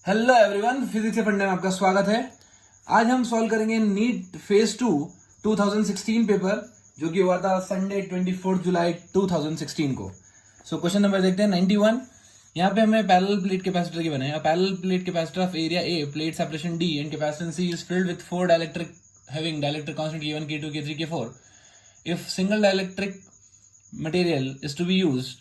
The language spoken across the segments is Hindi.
हेलो एवरीवन, फिजिक्स के फंडे में आपका स्वागत है। आज हम सॉल्व करेंगे नीट फेज 2 2016 पेपर जो कि हुआ था संडे 24 जुलाई 2016 को। सो क्वेश्चन नंबर देखते हैं 91। यहाँ पे हमें पैरेलल प्लेट कैपेसिटर की बने। Parallel plate capacitor of area A, plate separation D and capacitance C is filled with 4 dielectric having dielectric constant K1, K2, K3, K4. If single dielectric material is to be used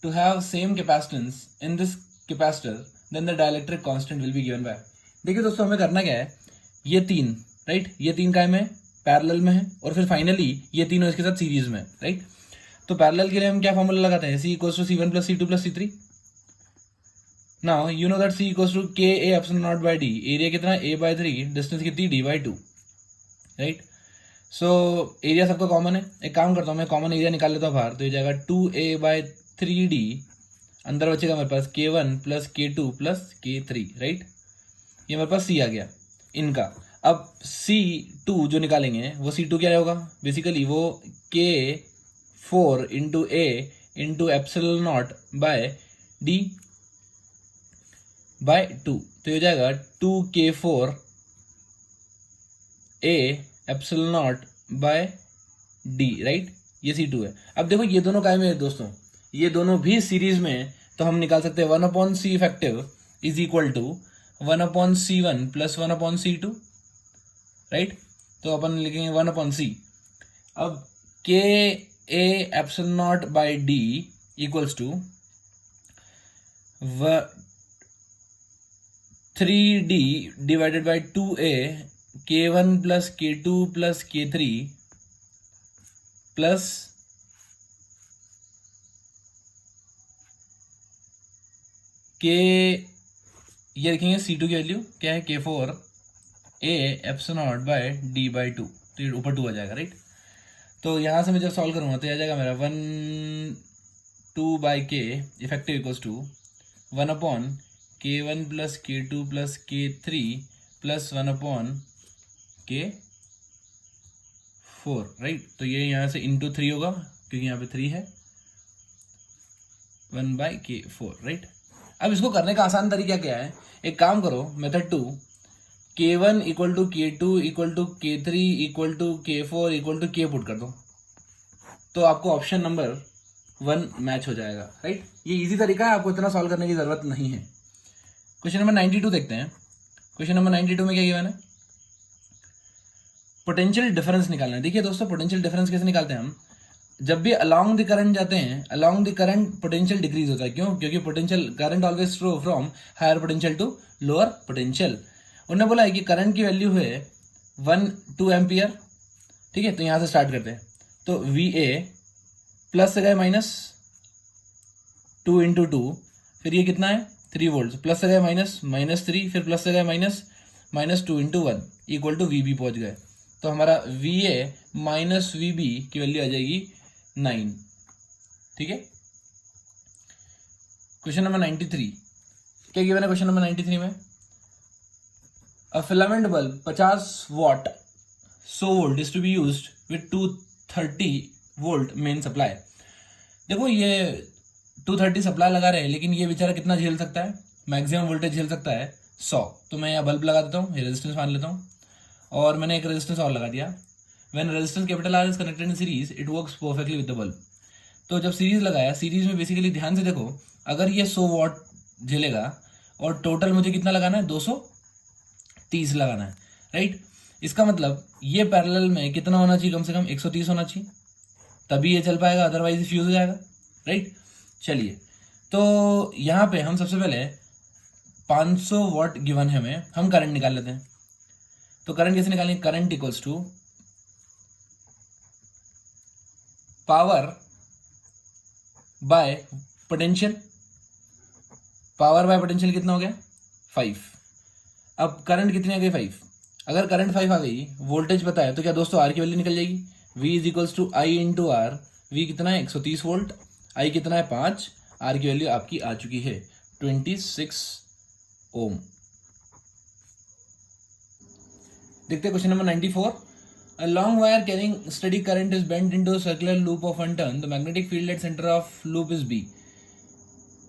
to have same capacitance in this capacitor, then the dielectric constant will be given by. देखिए दोस्तों, हमें करना क्या है, ये तीन राइट, ये तीन काय में पैरेलल में है और फिर फाइनली ये तीनों इसके साथ सीरीज में राइट। तो पैरेलल के लिए हम क्या फॉर्मूला लगाते हैं, C equals to C1 plus C2 plus C3। Now you know that C equals to K A epsilon naught by D, area कितना A बाय 3, डिस्टेंस कितनी D by 2 right. So area सबका कॉमन है, एक काम करता हूँ मैं कॉमन एरिया निकाल लेता हूँ बाहर, तो ये जाएगा 2A बाय 3D, अंदर बचेगा मेरे पास K1 plus K2 plus K3 right. ये मेरे पास C आ गया इनका। अब C2 जो निकालेंगे वो C2 क्या होगा, बेसिकली वो K4 into A into epsilon naught by D by 2, तो ये जाएगा 2K4 A epsilon naught by D right. ये C2 है। अब देखो ये दोनों काय में है दोस्तों, ये दोनों भी सीरीज में है, तो हम निकाल सकते हैं 1/C effective is equal to 1/C1 plus 1/C2 right. तो अपन लिखेंगे 1/C। अब K A epsilon naught by D equals to 3D divided by 2A K1 plus K2 plus K3 plus K, ये लिखेंगे C2 की वैल्यू क्या है, K4 A epsilon naught by D by 2, तो ये ऊपर 2 आ जाएगा राइट। तो यहाँ से मैं जब सॉल्व करूँगा तो यह आ जाएगा मेरा 1/2 by K effective equals to 1/K1 plus K2 plus K3 plus 1/K4 right. तो ये यहाँ से इंटू 3 होगा क्योंकि यहाँ पे 3 है, 1/K4 राइट। अब इसको करने का आसान तरीका क्या है, एक काम करो method 2, K1 equal to K2 equal to K3 equal to K4 equal to K put कर दो, तो आपको ऑप्शन नंबर 1 मैच हो जाएगा राइट। ये इजी तरीका है, आपको इतना सॉल्व करने की जरूरत नहीं है। क्वेश्चन नंबर 92 देखते हैं। क्वेश्चन नंबर 92 में क्या गिवन है, पोटेंशियल डिफरेंस निकालना है। देखिए दोस्तों, पोटेंशियल डिफरेंस कैसे निकालते हैं हम, जब भी अलोंग द करंट जाते हैं, along the current potential decrease होता है। क्यों, क्योंकि potential current always flow from higher potential to lower potential. उन्होंने बोला है कि करंट की वैल्यू है 2 एम्पियर, ठीक है। तो यहां से स्टार्ट करते हैं, तो VA प्लस से गए माइनस 2 इंटू 2, फिर ये कितना है 3 वोल्ट, प्लस से गए माइनस -3, फिर प्लस से गए minus 2 into 1 equal to VB पहुंच गए। तो हमारा VA माइनस VB की वैल्यू आ जाएगी 9, ठीक है। क्वेश्चन नंबर 93 क्या गिवन है, क्वेश्चन नंबर 93 में a filament bulb 50 watt 100 volt is to be used with 230 volt main supply. देखो ये 230 सप्लाई लगा रहे हैं, लेकिन ये बेचारा कितना झेल सकता है, मैक्सिमम वोल्टेज झेल सकता है 100। तो मैं यहाँ बल्ब लगा देता हूँ, ये रेजिस्टेंस मान लेता हूँ, और मैंने एक रेजिस्टेंस और लगा दिया। When resistance capital R is connected in series it works perfectly with the bulb. तो जब सीरीज लगाया, सीरीज में बेसिकली ध्यान से देखो, अगर ये 100 वॉट झेलेगा और टोटल मुझे कितना लगाना है 230 लगाना है राइट। इसका मतलब ये पैरेलल में कितना होना चाहिए, कम से कम 130 होना चाहिए, तभी ये चल पाएगा, अदरवाइज फ्यूज हो जाएगा राइट। चलिए, तो यहाँ पे हम सबसे पहले 500 वॉट गिवन है हमें, हम करंट निकाल लेते हैं। तो करंट कैसे निकालेंगे, current equals to power by potential. Power by potential कितना हो गया 5। अब करंट कितनी आ गई 5। अगर करंट 5 आ गई, वोल्टेज पता है, तो क्या दोस्तों आर की वैल्यू निकल जाएगी, V is equals to I into R. V कितना है 130 वोल्ट, I कितना है 5, आर की वैल्यू आपकी आ चुकी है 26 ओम। देखते हैं question number 94। A long wire carrying steady current is bent into a circular loop of 1 turn. The magnetic field at center of loop is B.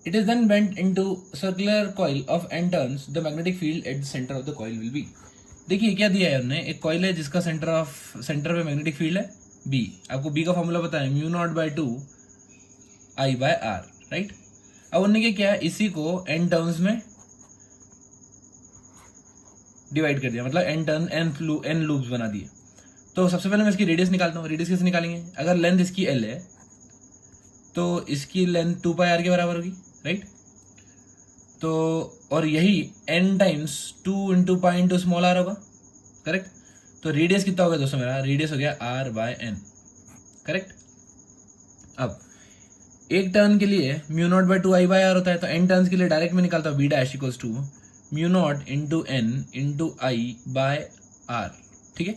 It is then bent into circular coil of n turns. The magnetic field at the center of the coil will be. देखिए क्या दिया है हमने, एक कॉइल है जिसका सेंटर पे मैग्नेटिक फील्ड है B. आपको B का फॉर्मूला पता है, mu naught by 2 I by R, right. अब उन्होंने क्या किया, इसी को n टर्न्स में डिवाइड कर दिया, मतलब n टर्न n लूप्स बना दिए. तो सबसे पहले मैं इसकी रेडियस निकालता हूँ. रेडियस कैसे निकालेंगे, अगर लेंथ इसकी L है तो इसकी लेंथ 2 पाई R के बराबर होगी, राइट. तो और यही n times 2 into pi into small r होगा, करेक्ट. तो रेडियस कितना हो गया दोस्तों, मेरा रेडियस हो गया r बाय n, करेक्ट. अब एक टर्न के लिए mu naught by 2 I by R होता है, तो n टर्न्स के लिए डायरेक्ट में निकालता हूँ b dash equals to mu naught into n into I by R, ठीक है.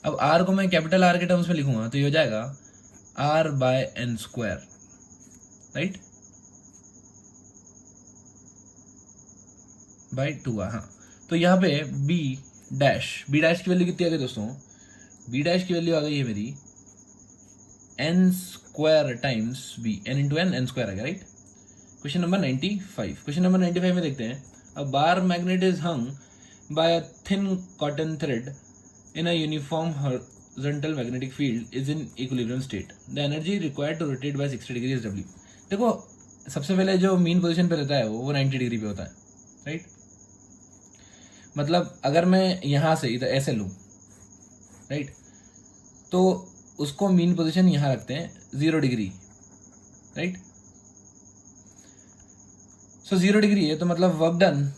अब r को मैं कैपिटल R के टर्म्स में लिखूंगा तो ये हो जाएगा r by n square, right, by 2R. हाँ, तो यहाँ पे b डैश की वैल्यू कितनी आ गई दोस्तों, b डैश की वैल्यू आ गई है मेरी n square times b, n into n square आ गया, right. Question number 95. Question number 95 में देखते हैं. A bar magnet is hung by a thin cotton thread in a uniform horizontal magnetic field is in equilibrium state. The energy required to rotate by 60 degree इज W. देखो सबसे पहले जो मीन पोजीशन पे रहता है वो 90 डिग्री पे होता है, राइट. मतलब अगर मैं यहां से इधर ऐसे लूं, राइट, तो उसको मीन पोजीशन यहां रखते हैं 0 डिग्री, राइट. सो 0 डिग्री है तो मतलब वर्क डन,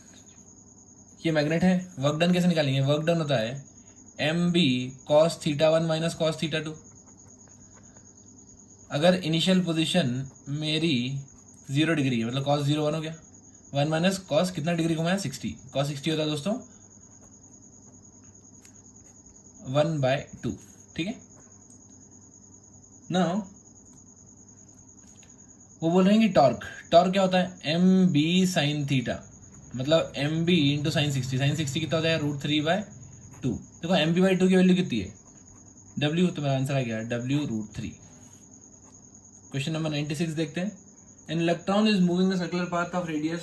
ये मैग्नेट है, वर्क डन कैसे निकालेंगे, वर्क डन होता है mb cos θ1 माइनस cos θ2. अगर इनिशियल पोजीशन मेरी 0 डिग्री है मतलब cos 0 1 हो गया, 1 माइनस cos कितना डिग्री घुमाया 60, cos 60 होता है दोस्तों 1/2, ठीक है. नाउ वो बोल रहे हैं कि टॉर्क क्या होता है mb sin थीटा, मतलब mb इंटू साइन 60. साइन 60 कितना हो जाएगा √3/2. देखो mb/2 की वैल्यू कितनी है w, तो मेरा आंसर आ गया w √3. क्वेश्चन नंबर 96 देखते हैं. An electron is moving the circular path of radius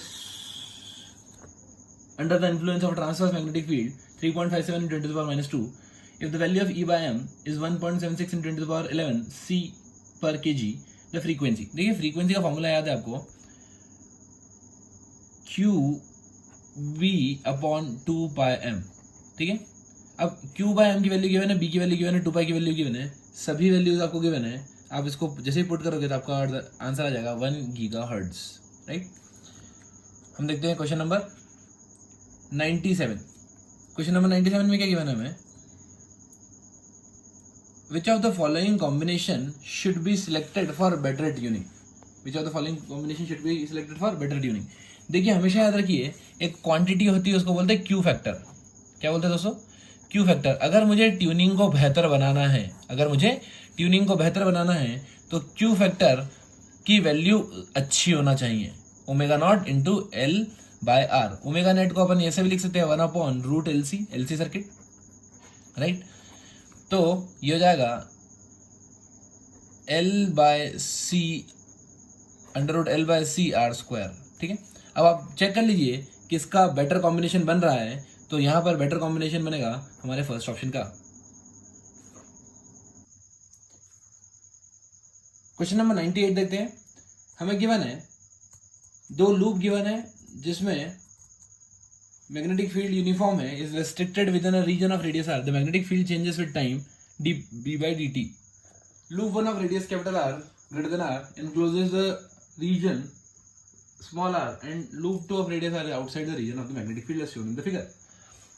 under the influence of transverse magnetic field 3.57 × 10⁻². If the value of E by m is 1.76 × 10⁻11 C per kg, the frequency. देखिए फ्रीक्वेंसी का फॉर्मूला याद है आपको, QB अपॉन 2 पाई m, ठीक है. अब Q बाय m की वैल्यू गिवन है, B की वैल्यू गिवन है, 2 पाई की वैल्यू गिवन है, सभी वैल्यूज आपको गिवन है. आप इसको जैसे ही पुट करोगे तो आपका आंसर आ जाएगा 1 GHz, राइट. हम देखते हैं क्वेश्चन नंबर 97. क्वेश्चन नंबर 97 में क्या गिवन है हमें, Which of the following combination should be selected for better tuning? Which of the following combination should be selected for better tuning? देखिए हमेशा याद रखिए, एक क्वांटिटी होती है उसको बोलते हैं क्यू फैक्टर. क्या बोलते हैं दोस्तों, क्यू फैक्टर. अगर मुझे ट्यूनिंग को बेहतर बनाना है, तो क्यू फैक्टर की वैल्यू अच्छी होना चाहिए, omega naught into L by R. Omega net को अपन ऐसे भी लिख सकते हैं 1/√LC, LC सर्किट, राइट. तो ये हो जाएगा L/C √L/C R स्क्वायर, ठीक है. अब आप चेक कर लीजिए किसका बेटर कॉम्बिनेशन बन रहा है, तो यहां पर बेटर कॉम्बिनेशन बनेगा हमारे फर्स्ट ऑप्शन का. क्वेश्चन नंबर 98 देखते हैं. हमें गिवन है 2 लूप गिवन है जिसमें मैग्नेटिक फील्ड यूनिफॉर्म है, is restricted within a region of radius r. The magnetic field changes with time d/dt. Loop 1 of radius capital R greater than r encloses the region small r and loop 2 of radius r outside the region of the magnetic field as shown in the figure.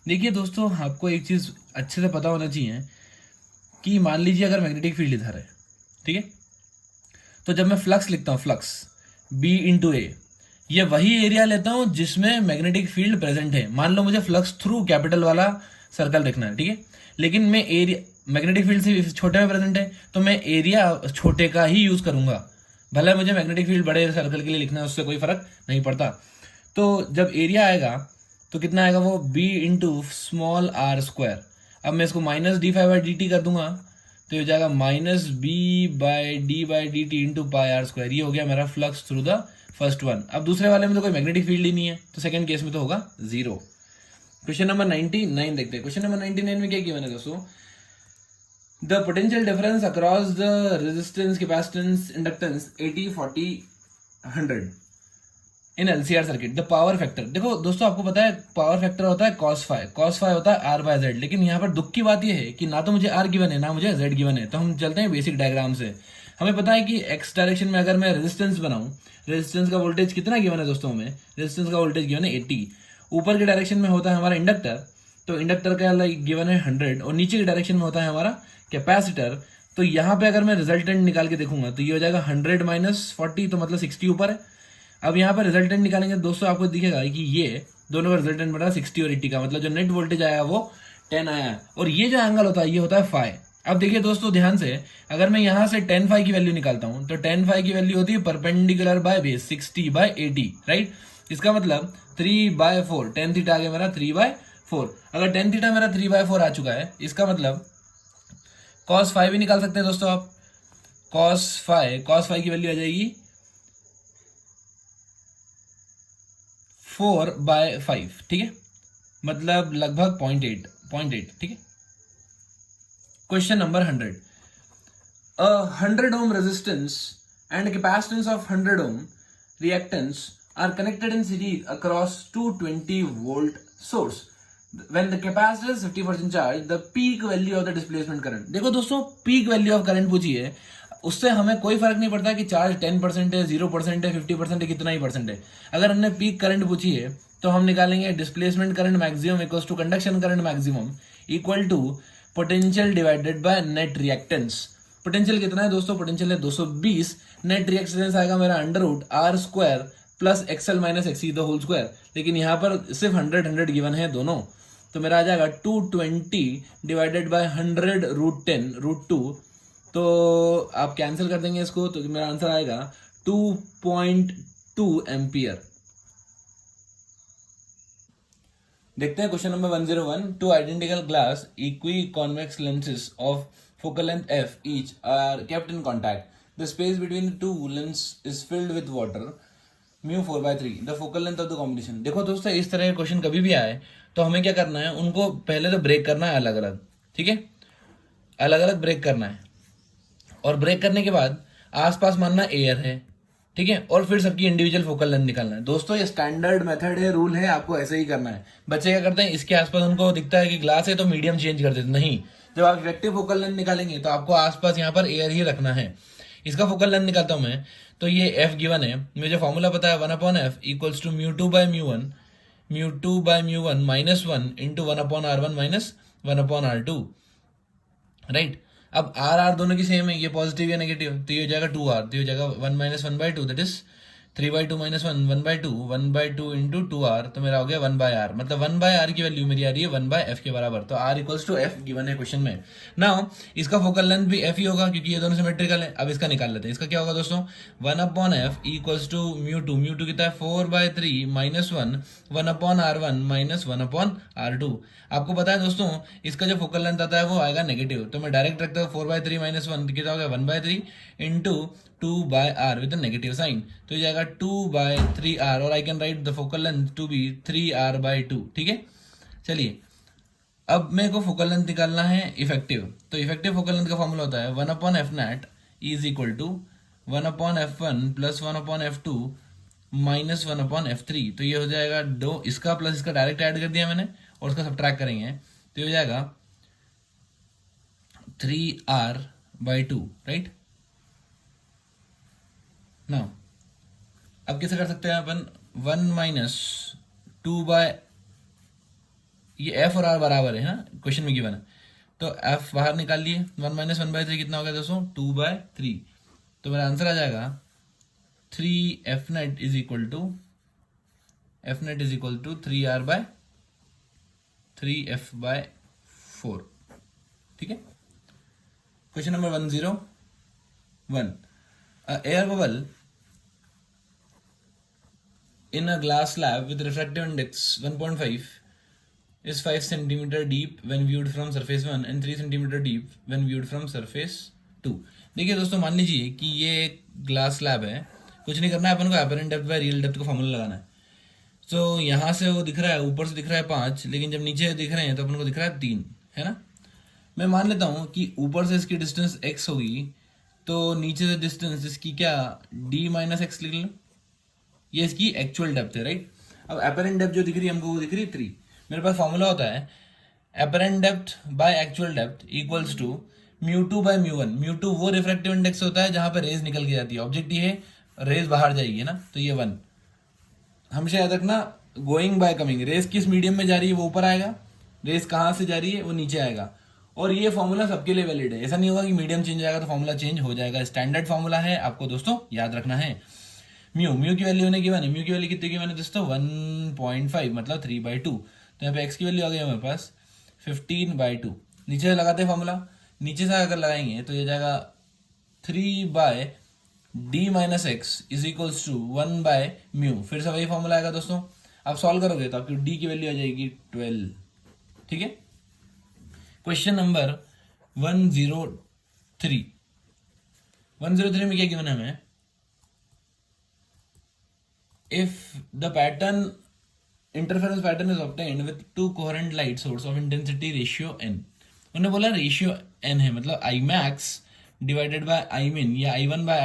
देखिए दोस्तों आपको एक चीज अच्छे से पता होना चाहिए कि मान लीजिए अगर मैग्नेटिक फील्ड इधर है, ठीक है, तो जब मैं फ्लक्स लिखता हूँ, फ्लक्स B इंटू A, ये वही एरिया लेता हूं जिसमें मैग्नेटिक फील्ड प्रेजेंट है. मान लो मुझे फ्लक्स थ्रू कैपिटल वाला सर्कल देखना है, ठीक है, लेकिन मैं एरिया मैग्नेटिक फील्ड से छोटे में प्रेजेंट है तो मैं एरिया छोटे का ही यूज करूंगा. भले मुझे मैग्नेटिक फील्ड बड़े सर्कल के लिए लिखना है, उससे कोई फर्क नहीं पड़ता. तो जब एरिया आएगा तो कितना आएगा, वो B into small r square. अब मैं इसको -d∅/dt कर दूंगा तो ये हो जाएगा minus B by D T into pi R square. ये हो गया मेरा flux through the first one. अब दूसरे वाले में तो कोई मैग्नेटिक फील्ड ही नहीं है, तो सेकंड केस में तो होगा 0। क्वेश्चन नंबर 99 देखते हैं। क्वेश्चन नंबर 99 में क्या गिवन है दोस्तों, the potential difference across the resistance, capacitance, inductance 80, 40, 100 in LCR circuit, the power factor. देखो दोस्तों, आपको पता है पावर फैक्टर होता है cos फाई होता है r बाय जेड। लेकिन यहाँ पर दुख की बात यह है कि ना तो मुझे r गिवन है ना मुझे z गिवन है। तो हम चलते हैं बेसिक डायग्राम से। हमें पता है कि x डायरेक्शन में अगर मैं रेजिस्टेंस बनाऊं, रेजिस्टेंस का वोल्टेज कितना गिवन है दोस्तों, हमें रेजिस्टेंस का वोल्टेज गिवन है 80। ऊपर के डायरेक्शन में होता है हमारा इंडक्टर, तो इंडक्टर का गिवन है 100, और नीचे के डायरेक्शन में होता है हमारा कैपेसिटर। तो यहाँ पे अगर मैं रिजल्टेंट निकाल के देखूंगा तो ये हो जाएगा 100 माइनस 40, तो मतलब 60 ऊपर है। अब यहाँ पर रिजल्टेंट निकालेंगे दोस्तों, आपको दिखेगा कि ये दोनों का रिजल्टेंट बना 60 और 80 का, मतलब जो नेट वोल्टेज आया वो 10 आया है, और ये जो एंगल होता है ये होता है फाई। अब देखिए दोस्तों ध्यान से, अगर मैं यहाँ से 10 फाई की वैल्यू निकालता हूँ तो 10 फाई की वैल्यू होती है perpendicular by base 60 by 80, right. इसका मतलब 3/4, 10 थीटा आ गया मेरा 3/4। अगर 10 थीटा मेरा 3/4 आ चुका है, इसका मतलब cos फाई भी निकाल सकते हैं दोस्तों आप। cos फाई की वैल्यू आ जाएगी 4/5, ठीक है, मतलब लगभग 0.8, ठीक है। Question number 100, 100 ohm resistance and capacitance of 100 ohm reactance are connected in series across 220 volt source. When the capacitor is 50% charged, the peak value of the displacement current। देखो दोस्तों, पीक वैल्यू ऑफ करंट पूछी है, उससे हमें कोई फर्क नहीं पड़ता कि चार्ज 10% है, 0% है, 50% है, कितना ही परसेंट है। अगर हमने पीक करंट पूछी है तो हम निकालेंगे displacement current maximum equal to conduction current maximum equal to potential divided by net reactance. Potential कितना है दोस्तों, पोटेंशियल है 220, नेट रिएक्टेंस आएगा मेरा √r² plus XL minus XC the whole square. लेकिन यहाँ पर सिर्फ 100 गिवन है दोनों, तो मेरा आ जाएगा 220 डिवाइडेड बाय 100√10√2। तो आप कैंसिल कर देंगे इसको, तो मेरा आंसर आएगा 2.2 एम्पियर। देखते हैं question number 101, two identical glass equi convex lenses of focal length f each are kept in contact. The space between the two lenses is filled with water. Mu 4/3 the focal length of the combination. देखो दोस्तों, इस तरह के क्वेश्चन कभी भी आए तो हमें क्या करना है, उनको पहले तो ब्रेक करना है अलग अलग, ठीक है, अलग अलग ब्रेक करना है। और ब्रेक करने के बाद आसपास मानना एयर है, ठीक है, और फिर सबकी इंडिविजुअल फोकल लेंथ निकालना है। दोस्तों ये स्टैंडर्ड मेथड है, रूल है, आपको ऐसे ही करना है। बच्चे क्या करते हैं, इसके आसपास उनको दिखता है कि ग्लास है तो मीडियम चेंज कर देते, नहीं, जब आप इफेक्टिव फोकल लेंथ निकालेंगे तो आपको आसपास यहाँ पर एयर ही रखना है। इसका फोकल लेंथ निकालता हूं मैं, तो ये एफ गिवन है, मुझे फॉर्मूला पता है 1/f equals to μ2/μ1 minus 1 into 1/r1 minus 1/r2, right. अब आर दोनों की सेम है, ये पॉजिटिव या नेगेटिव, तो ये हो जाएगा 2r, तो ये हो जाएगा 1 minus 1/2, that is 3/2 minus 1 1/2 into 2r, तो मेरा हो गया 1/r, मतलब 1/r की वैल्यू मेरी आ रही है 1/f के बराबर। तो r equals to f given है क्वेश्चन में। नाउ इसका फोकल लेंथ भी f ही होगा क्योंकि ये दोनों सिमेट्रिकल है। अब इसका निकाल लेते हैं, इसका क्या होगा दोस्तों, 1/f इक्वल्स टू μ2 कितना है 4/3 माइनस 1 1/r1 माइनस 1/r2। आपको पता है दोस्तों, इसका जो फोकल लेंथ आता है वो आएगा नेगेटिव, तो मैं डायरेक्ट रखता हूँ 4/3 माइनस 1 कितना हो गया 1/3 into 2/r with negative sign, तो ये जाएगा 2/3r, और I can write the focal length to be 3r/2, ठीक है। चलिए अब मेरे को फोकल लेंथ निकालना है इफेक्टिव, तो इफेक्टिव फोकल लेंथ का फॉर्मूला होता है 1/f net is equal to 1/f1 plus 1/f2 minus 1/f3, तो ये हो जाएगा दो, इसका प्लस इसका डायरेक्ट ऐड कर दिया मैंने और उसका सब्ट्रैक्ट करेंगे तो ये हो जाएगा 3r/2, राइट। नाउ अब कैसे कर सकते हैं अपन, 1 माइनस 2 ये f और r बराबर है, हाँ क्वेश्चन में गिवन है, तो f बाहर निकाल लिए, 1 माइनस 1/3 कितना हो गया दोस्तों 2/3, तो मेरा आंसर आ जाएगा 3f net is equal to 3r/3f/4, ठीक है। Question number 101, air bubble in a glass slab with refractive index 1.5 is 5 centimeter deep when viewed from surface 1 and 3 centimeter deep when viewed from surface 2. देखिए दोस्तों, मान लीजिए कि ये एक ग्लास स्लैब है, कुछ नहीं करना है अपन को, apparent depth by real depth का फॉर्मूला लगाना है. तो यहाँ से वो दिख रहा है, ऊपर से दिख रहा है 5, लेकिन जब नीचे दिख रहे हैं तो अपन को दिख रहा है 3, है ना. मैं मान लेता हूँ कि ऊपर से इसकी डिस्टेंस x होगी, तो नीचे से डिस्टेंस इसकी क्या d माइनस एक्स लिख लो. ये इसकी एक्चुअल डेप्थ है, राइट. अब एपरेंट डेप्थ जो दिख रही है हमको वो दिख रही है 3. मेरे पास फॉर्मूला होता है apparent depth by actual depth equals to mu two by mu one. Mu two वो रिफ्रैक्टिव इंडेक्स होता है जहां पर रेज निकल के जाती है. ऑब्जेक्ट ये है, रेज बाहर जाएगी ना, तो ये 1. हमेशा याद रखना, गोइंग बाय कमिंग, रेस किस मीडियम में जा रही है वो ऊपर आएगा, रेस कहाँ से जा रही है वो नीचे आएगा. और ये फॉर्मूला सबके लिए वैलिड है. ऐसा नहीं होगा कि मीडियम चेंज आएगा तो फॉर्मूला चेंज हो जाएगा. स्टैंडर्ड फॉर्मूला है, आपको दोस्तों याद रखना है. म्यू की वैल्यू होने की वन है. म्यू की वैल्यू कितने की मैंने दोस्तों 1.5 मतलब 3/2. तो यहाँ पे एक्स की वैल्यू आ गई हमारे पास 15/2. नीचे लगाते हैं फॉर्मूला, नीचे से अगर लगाएंगे तो ये जाएगा 3/d minus X is equals to 1/μ. फिर से वही फॉर्मूला आएगा दोस्तों. आप सॉल्व करोगे तो आपकी d की वैल्यू आ जाएगी 12. ठीक है. Question number 103. 103 में क्या गिवन है हमें, if the pattern interference pattern is obtained with two coherent light source of intensity ratio n. उन्होंने बोला रेशियो n है, मतलब I max divided by I min या I1 by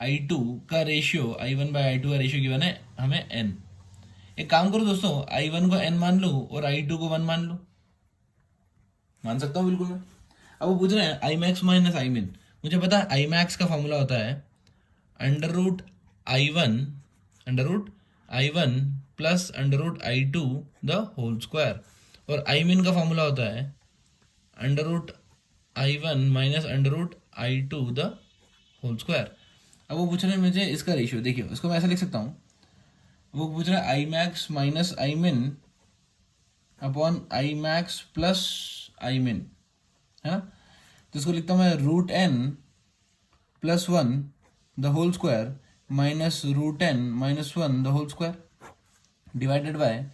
I2 का रेशियो, I1 by I2 का रेशियो गिवन है हमें n. एक काम करो दोस्तों, I1 को n मान लो और I2 को 1 मान लो. मान सकता हूँ बिल्कुल मैं. अब वो पूछ रहे हैं I max minus I min. मुझे पता है I max का फॉर्मूला होता है under root I1 plus under root I2 the whole square, और I min का फॉर्मूला होता है under root I1 minus under root I2 the whole square. अब वो पूछ रहे हैं मुझे इसका रेशियो. देखिए इसको मैं ऐसा लिख सकता हूँ, वो पूछ रहे हैं I max minus I min upon I max plus I min, है ना. तो इसको लिखता हूँ मैं root n plus 1 the whole square minus root n minus 1 the whole square divided by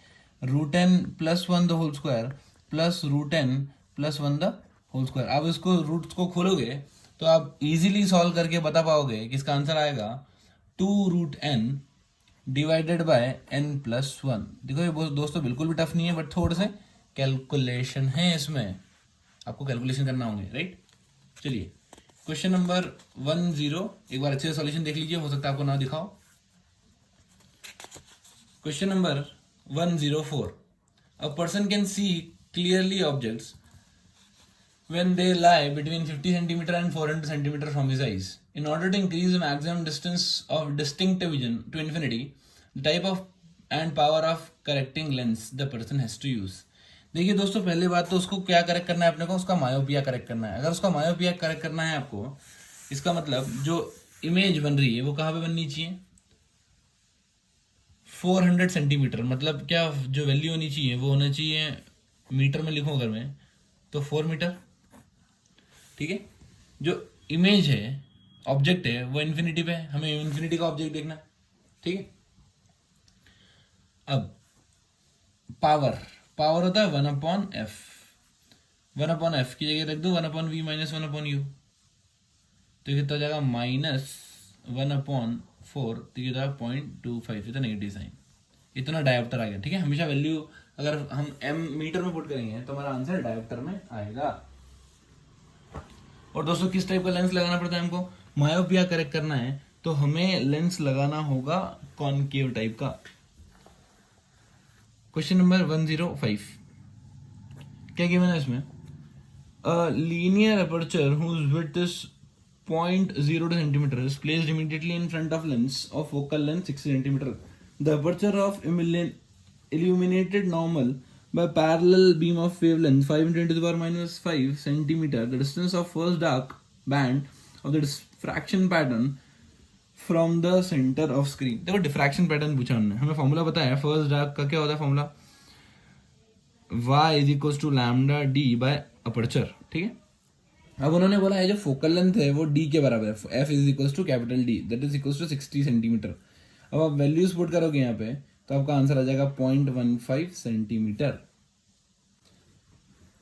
root n plus 1 the whole square plus root n plus 1 the whole square. आप इसको रूट्स को खोलोगे तो आप इजीली सॉल्व करके बता पाओगे कि इसका आंसर आएगा 2√n divided by n plus 1. देखो ये दोस्तों बिल्कुल भी टफ नहीं है, बट थोड़े से कैलकुलेशन है इसमें, आपको कैलकुलेशन करना होंगे, राइट. चलिए क्वेश्चन नंबर 10, एक बार अच्छे से सॉल्यूशन देख लीजिए, हो सकता है आपको ना दिखाओ. Question number 104. A person can see clearly objects when they lie between 50 centimeter and 400 centimeter from his eyes. In order to increase the maximum distance of distinctive vision to infinity, the type of and power of correcting lens the person has to use. देखिए दोस्तों, पहली बात तो उसको क्या करेक्ट करना है अपने को, उसका मायोपिया करेक्ट करना है. अगर उसका मायोपिया करेक्ट करना है आपको, इसका मतलब जो इमेज बन रही है वो कहाँ पे बननी चाहिए, 400 सेंटीमीटर. मतलब क्या जो वैल्यू होनी चाहिए वो होना चाहिए, मीटर में लिखूं अगर मैं तो 4 मीटर. ठीक है. जो इमेज है, ऑब्जेक्ट है, वो इन्फिनिटी पे है, हमें इन्फिनिटी का ऑब्जेक्ट देखना. ठीक है. अब पावर होता है 1/f. 1/f की जगह रख दो 1/v माइनस 1/u, तो कितना हो जाएगा -1/4, तो ये 0.25, इतना नेगेटिव साइन, इतना डायोप्टर आ गया. ठीक है. हमेशा वैल्यू अगर हम m मीटर में पुट करेंगे तो हमारा आंसर डायोप्टर में आएगा. और दोस्तों किस टाइप का लेंस लगाना पड़ता है हमको, मायोपिया करेक्ट करना है तो हमें लेंस लगाना होगा कॉनकेव टाइप का. Question number 105. क्या गिवन है इसमें, a linear aperture whose width is 0.02 centimeter is placed immediately in front of lens of focal length 60 centimeter. The aperture of illuminated normal by parallel beam of wavelength 5 × 10⁻⁵ centimeter. The distance of first dark band of the diffraction pattern from the center of screen. देखो डिफ्रैक्शन पैटर्न पूछा हमने, हमें फॉर्मूला पता है फर्स्ट डार्क का. क्या होता है फॉर्मूला, y = λd/अपर्चर. ठीक है. अब उन्होंने बोला है जो फोकल लेंथ है वो d के बराबर है, f = D, that is equals to 60 centimetre. अब आप वैल्यूज पुट करोगे यहाँ पे तो आपका आंसर आ जाएगा 0.15 centimetre.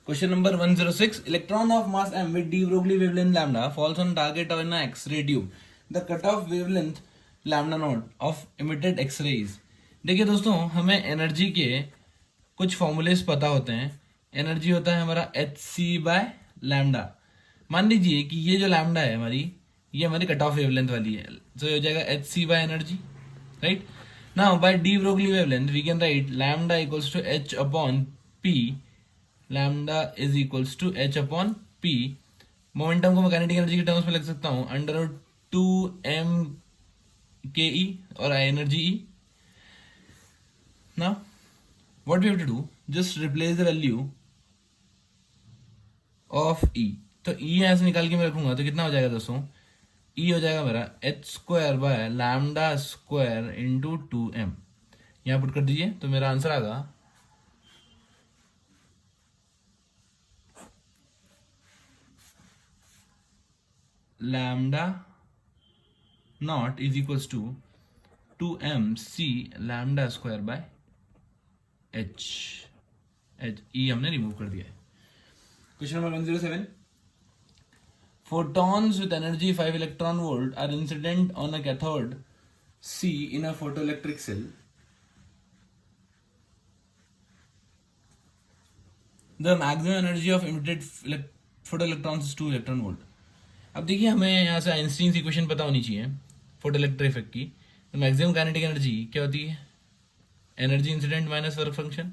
Question number 106, electron of mass m with de Broglie wavelength lambda falls on target on an X-ray tube. The cutoff wavelength lambda naught of emitted X-rays. देखिए दोस्तों, हमें एनर्जी के कुछ फॉर्मूलेस पता होते हैं। एनर्जी होता है हमारा एच सी बाय लैम्डा। मान लीजिए कि ये जो लैम्डा है हमारी, ये हमारी कट ऑफ वेवलेंथ वाली है, तो ये हो जाएगा H C by energy, right. Now by de Broglie wavelength we can write lambda equals to H upon P. Lambda is equals to H upon P. Momentum को मैं काइनेटिक एनर्जी के टर्म्स में लिख सकता हूं, अंडर 2m के ई और energy E. Now what we have to do, just replace the value of E। तो E यहां से निकाल के मैं रखूंगा तो कितना हो जाएगा दोस्तों, E हो जाएगा मेरा H square by lambda square into 2m। यहां पुट कर दीजिए तो मेरा आंसर आएगा lambda not is equals to 2m c lambda square by H. E हमने रिमूव कर दिया है। Question number 107, photons with energy 5 electron volt are incident on a cathode C in a photoelectric cell. The maximum energy of emitted photoelectrons is 2 electron volt. अब देखिए, हमें यहाँ से आइंस्टीन इक्वेशन पता होनी चाहिए फोटोइलेक्ट्रिक इफेक्ट की। तो मैक्सिमम काइनेटिक एनर्जी क्या होती है, energy incident minus work function,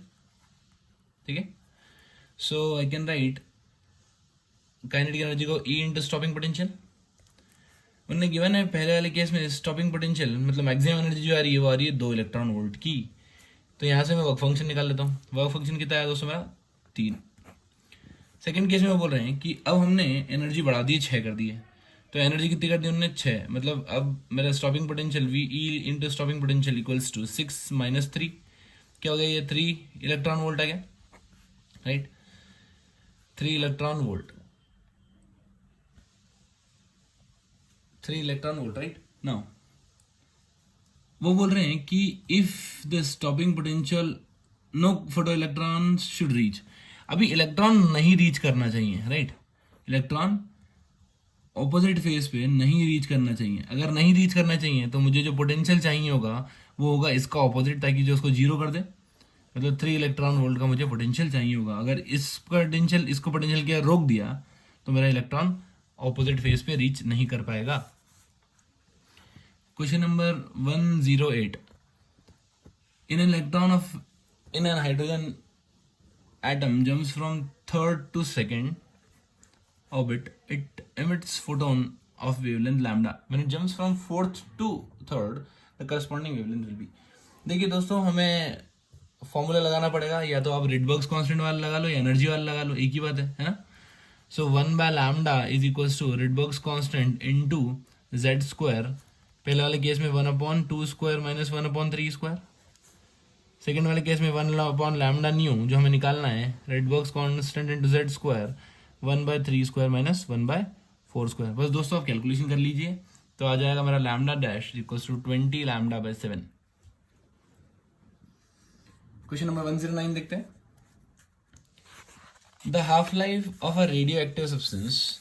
ठीक है। So I can write kinetic energy को ई इंटू स्टॉपिंग पोटेंशियल। उन्होंने गिवन है पहले वाले केस में स्टॉपिंग पोटेंशियल मतलब मैक्सिमम एनर्जी जो आ रही है वो आ रही है 2 इलेक्ट्रॉन वोल्ट की। तो यहाँ से मैं वर्क फंक्शन निकाल लेता हूँ। वर्क फंक्शन कितना है दोस्तों मेरा 3। सेकेंड केस में वो बोल रहे हैं कि अब हमने एनर्जी बढ़ा दी है, 6 कर दी है। तो एनर्जी कितनी कर दी उन्होंने 6, मतलब अब मेरा stopping potential V E into stopping potential equals to 6 minus 3। क्या हो गया, ये 3 इलेक्ट्रॉन वोल्ट आ गया, right. 3 electron volt, 3 electron volt, right. Now वो बोल रहे हैं कि if the stopping potential no photo electron should reach. अभी इलेक्ट्रॉन नहीं रीच करना चाहिए, राइट। इलेक्ट्रॉन ऑपोजिट फेज पे नहीं रीच करना चाहिए। अगर नहीं रीच करना चाहिए तो मुझे जो पोटेंशियल चाहिए होगा वो होगा इसका ऑपोजिट, ताकि जो उसको जीरो कर दे। मतलब 3 इलेक्ट्रॉन वोल्ट का मुझे पोटेंशियल चाहिए होगा। अगर इसको पोटेंशियल क्या रोक दिया तो मेरा इलेक्ट्रॉन ऑपोजिट फेज पे रीच नहीं कर पाएगा। Question number 108, an electron of in an hydrogen atom jumps from third to second orbit, it emits photon of wavelength lambda. When it jumps from fourth to third, the corresponding wavelength will be. देखिए दोस्तों, हमें फॉर्मूला लगाना पड़ेगा, या तो आप रिडबर्ग्स कांस्टेंट वाला लगा लो या एनर्जी वाला लगा लो, एक ही बात है ना। So 1 by lambda is equals to Rydberg's constant into Z square. पहले वाले केस में 1/2 स्क्वायर माइनस 1/3 स्क्वायर। सेकेंड वाले केस में 1 लैम्डा न्यू जो हमें निकालना है, Rydberg's constant into Z square 1/3 square minus 1/4 square. बस दोस्तों आप कैलकुलेशन कर लीजिए तो आ जाएगा मेरा lambda dash equals to 20 lambda by 7। Question number 109 देखते हैं। The half life of a radioactive substance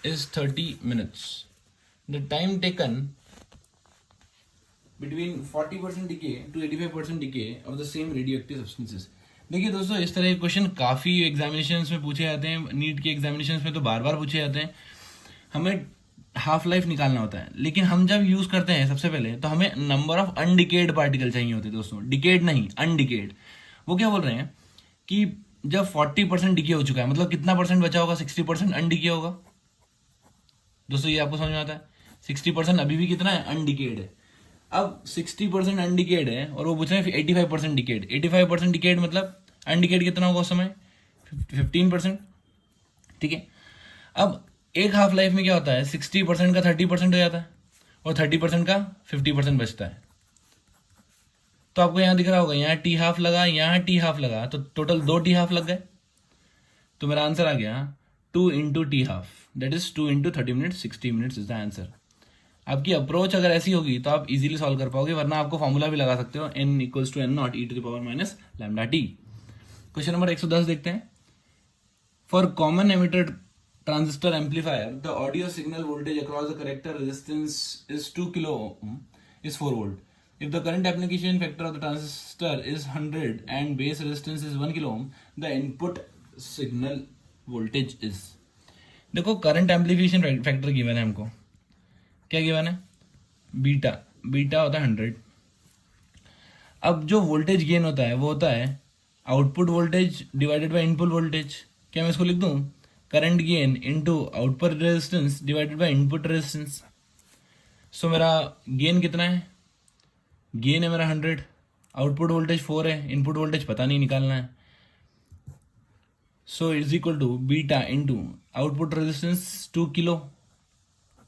is 30 minutes. The time taken between 40% decay to 85% decay of the same radioactive substances. देखिए दोस्तों, इस तरह के क्वेश्चन काफ़ी एग्जामिनेशंस में पूछे जाते हैं। नीट के एग्जामिनेशंस में तो बार बार पूछे जाते हैं। हमें हाफ लाइफ निकालना होता है, लेकिन हम जब यूज़ करते हैं सबसे पहले तो हमें नंबर ऑफ अनडिकेड पार्टिकल चाहिए होते हैं दोस्तों, डिकेड नहीं, अनडिकेड। वो क्या बोल रहे हैं कि जब 40% डिके हो चुका है, मतलब कितना परसेंट बचा होगा, 60% अनडिके होगा। दोस्तों ये आपको समझ में आता है, 60% अभी भी कितना है, अनडिकेड है। अब 60% अनडिकेड है और वो पूछ रहे हैं 85% डिकेड। 85% डिकेड मतलब अनडिकेड कितना होगा उस समय, 15%, ठीक है। अब एक हाफ लाइफ में क्या होता है, 60% का 30% हो जाता है और 30% का 50% बचता है। तो आपको यहाँ दिख रहा होगा, यहाँ टी हाफ लगा, यहाँ टी हाफ लगा, तो टोटल 2 टी हाफ लग गए। तो मेरा आंसर आ गया 2 into T half, that is 2 into 30 minutes, 60 minutes is the answer. आपकी अप्रोच अगर ऐसी होगी तो आप इजीली सॉल्व कर पाओगे, वरना आपको फॉर्मूला भी लगा सकते हो, n equals to N naught E to the power minus lambda T. Question number 110 देखते हैं। For common emitter transistor amplifier, the audio signal voltage across the corrector resistance is 2 kilo ohm is 4 volt. If the current application factor of the transistor is 100 and base resistance is 1 kilo ohm, the input signal voltage is। देखो करंट एम्पलीफिकेशन फैक्टर गिवन है हमको, क्या गिवन है, बीटा, बीटा होता है 100। अब जो वोल्टेज गेन होता है वो होता है output voltage divided by input voltage. क्या मैं इसको लिख दूं, current gain into output resistance divided by input resistance. So मेरा गेन कितना है, गेन है मेरा 100, आउटपुट वोल्टेज 4 है, इनपुट वोल्टेज पता नहीं, निकालना है। So is equal to beta into output resistance 2 kilo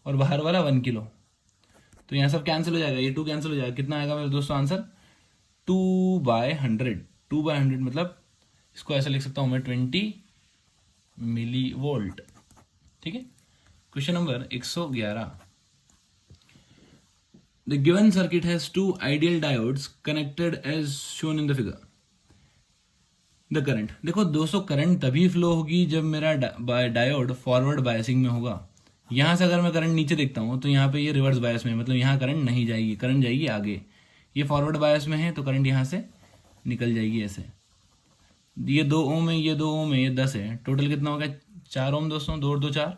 और बाहर वाला 1 किलो। तो यहाँ सब कैंसिल हो जाएगा, ये 2 कैंसिल हो जाएगा, कितना आएगा मेरे दोस्तों आंसर 2/100। 2/100 मतलब इसको ऐसा लिख सकता हूँ मैं 20 मिली वोल्ट। ठीक है। Question number 111। The given circuit has 2 ideal diodes connected as shown in the figure. The current, देखो दोस्तों करंट तभी फ्लो होगी जब मेरा डायोड फॉरवर्ड बायसिंग में होगा। यहां से अगर मैं करंट नीचे देखता हूं तो यहाँ पे ये रिवर्स बायस में, मतलब यहाँ करंट नहीं जाएगी, करंट जाएगी आगे। ये फॉरवर्ड बायस में है तो करंट यहाँ से निकल जाएगी ऐसे। ये 2 ओम है, ये 2 ओम है, ये 10 है, टोटल कितना हो गया 4 ओम दोस्तों, 2 और 2 4,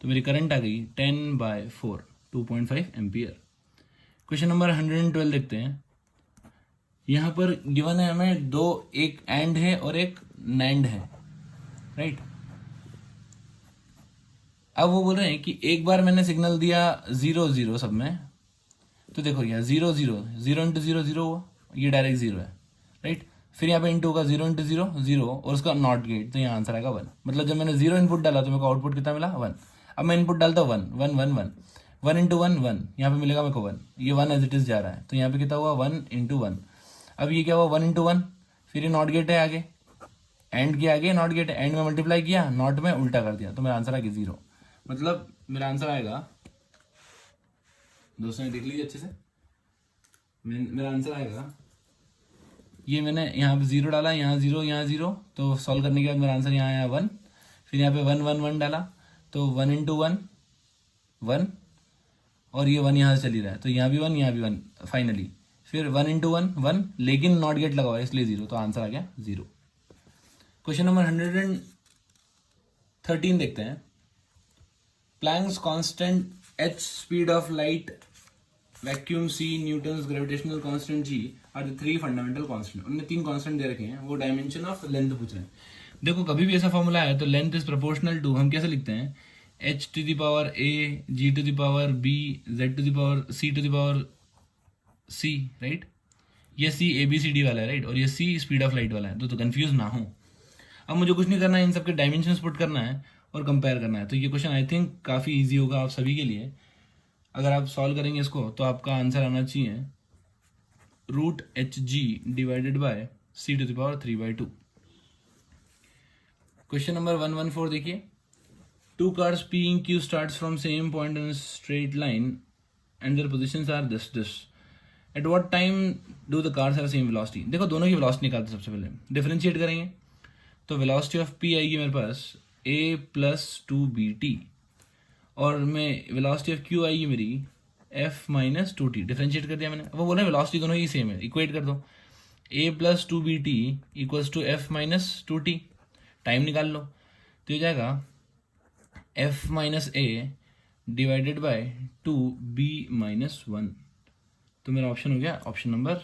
तो मेरी करंट आ गई 10/4 2.5 एम्पियर। क्वेश्चन नंबर 112 देखते हैं। यहाँ पर गिवन है हमें 2, एक एंड है और एक नैंड है, राइट। अब वो बोल रहे हैं कि एक बार मैंने सिग्नल दिया 0 0 सब में, तो देखो यहाँ 0 0 0 इंटू 0 0 हुआ, ये डायरेक्ट 0 है, राइट। फिर यहाँ पे इंटू होगा 0 इंटू 0 0 और उसका नॉट गेट, तो यहाँ आंसर आएगा 1। मतलब जब मैंने 0 इनपुट डाला तो मेरे को आउटपुट कितना मिला 1। अब मैं इनपुट डालता हूँ 1 1 1 1 1 इंटू 1 1, यहाँ पे मिलेगा मेरे को 1, ये 1 एज इट इज जा रहा है, तो यहाँ पे कितना हुआ 1 इंटू 1। अब ये क्या हुआ 1 इंटू 1, फिर ये नॉट गेट है आगे, एंड के आगे नॉट गेट है, एंड में मल्टीप्लाई किया, नॉट में उल्टा कर दिया, तो मेरा आंसर आ गया 0। मतलब मेरा आंसर आएगा, दोस्तों ने देख लीजिए अच्छे से, मेरा आंसर आएगा, ये मैंने यहाँ पे 0 डाला, यहाँ 0 यहाँ 0, तो सॉल्व करने के बाद मेरा आंसर यहाँ आया 1। फिर यहाँ पे 1 1 1 डाला, तो 1 इंटू 1 1, और ये 1 यहाँ से चली रहा है, तो यहाँ भी 1 यहाँ भी 1 फाइनली। फिर 1 इंटू 1 1, लेकिन नॉट गेट लगा हुआ है इसलिए 0, तो आंसर आ गया 0। क्वेश्चन नंबर 113 देखते हैं। Planck's constant h speed of light, vacuum c, Newton's gravitational constant g are the 3 fundamental constant. उन्होंने 3 कांस्टेंट दे रखे हैं, वो डायमेंशन ऑफ लेंथ पूछ रहे हैं। देखो कभी भी ऐसा फॉर्मूला है तो लेंथ इज प्रोपोर्शनल टू, हम कैसे लिखते हैं, h to the power a, g to the power b, z to the power c to the power c, राइट। ये c ABCD वाला है, राइट, और ये c स्पीड ऑफ लाइट वाला है, तो कंफ्यूज ना हो। अब मुझे कुछ नहीं करना है, इन सबके डायमेंशंस पुट करना है और कंपेयर करना है। तो ये क्वेश्चन आई थिंक काफ़ी इजी होगा आप सभी के लिए। अगर आप सॉल्व करेंगे इसको तो आपका आंसर आना चाहिए √HG divided by c to the power 3/2। Question number 114 देखिए। 2 cars P and Q starts from same point on a straight line and their positions are this. At what time do the cars have same velocity? देखो दोनों की वेलोसिटी निकालते सबसे पहले, डिफरेंशिएट करेंगे तो वेलोसिटी ऑफ P आएगी मेरे पास a + 2bt, और मैं वेलोसिटी ऑफ Q आएगी मेरी f - 2t। डिफरेंशिएट कर दिया मैंने, वो बोला वेलोसिटी दोनों ही सेम है, इक्वेट कर दो, a + 2bt = f - 2t। Time निकाल लो, तो ये जाएगा f - a divided by 2b - 1। तो मेरा ऑप्शन हो गया ऑप्शन नंबर,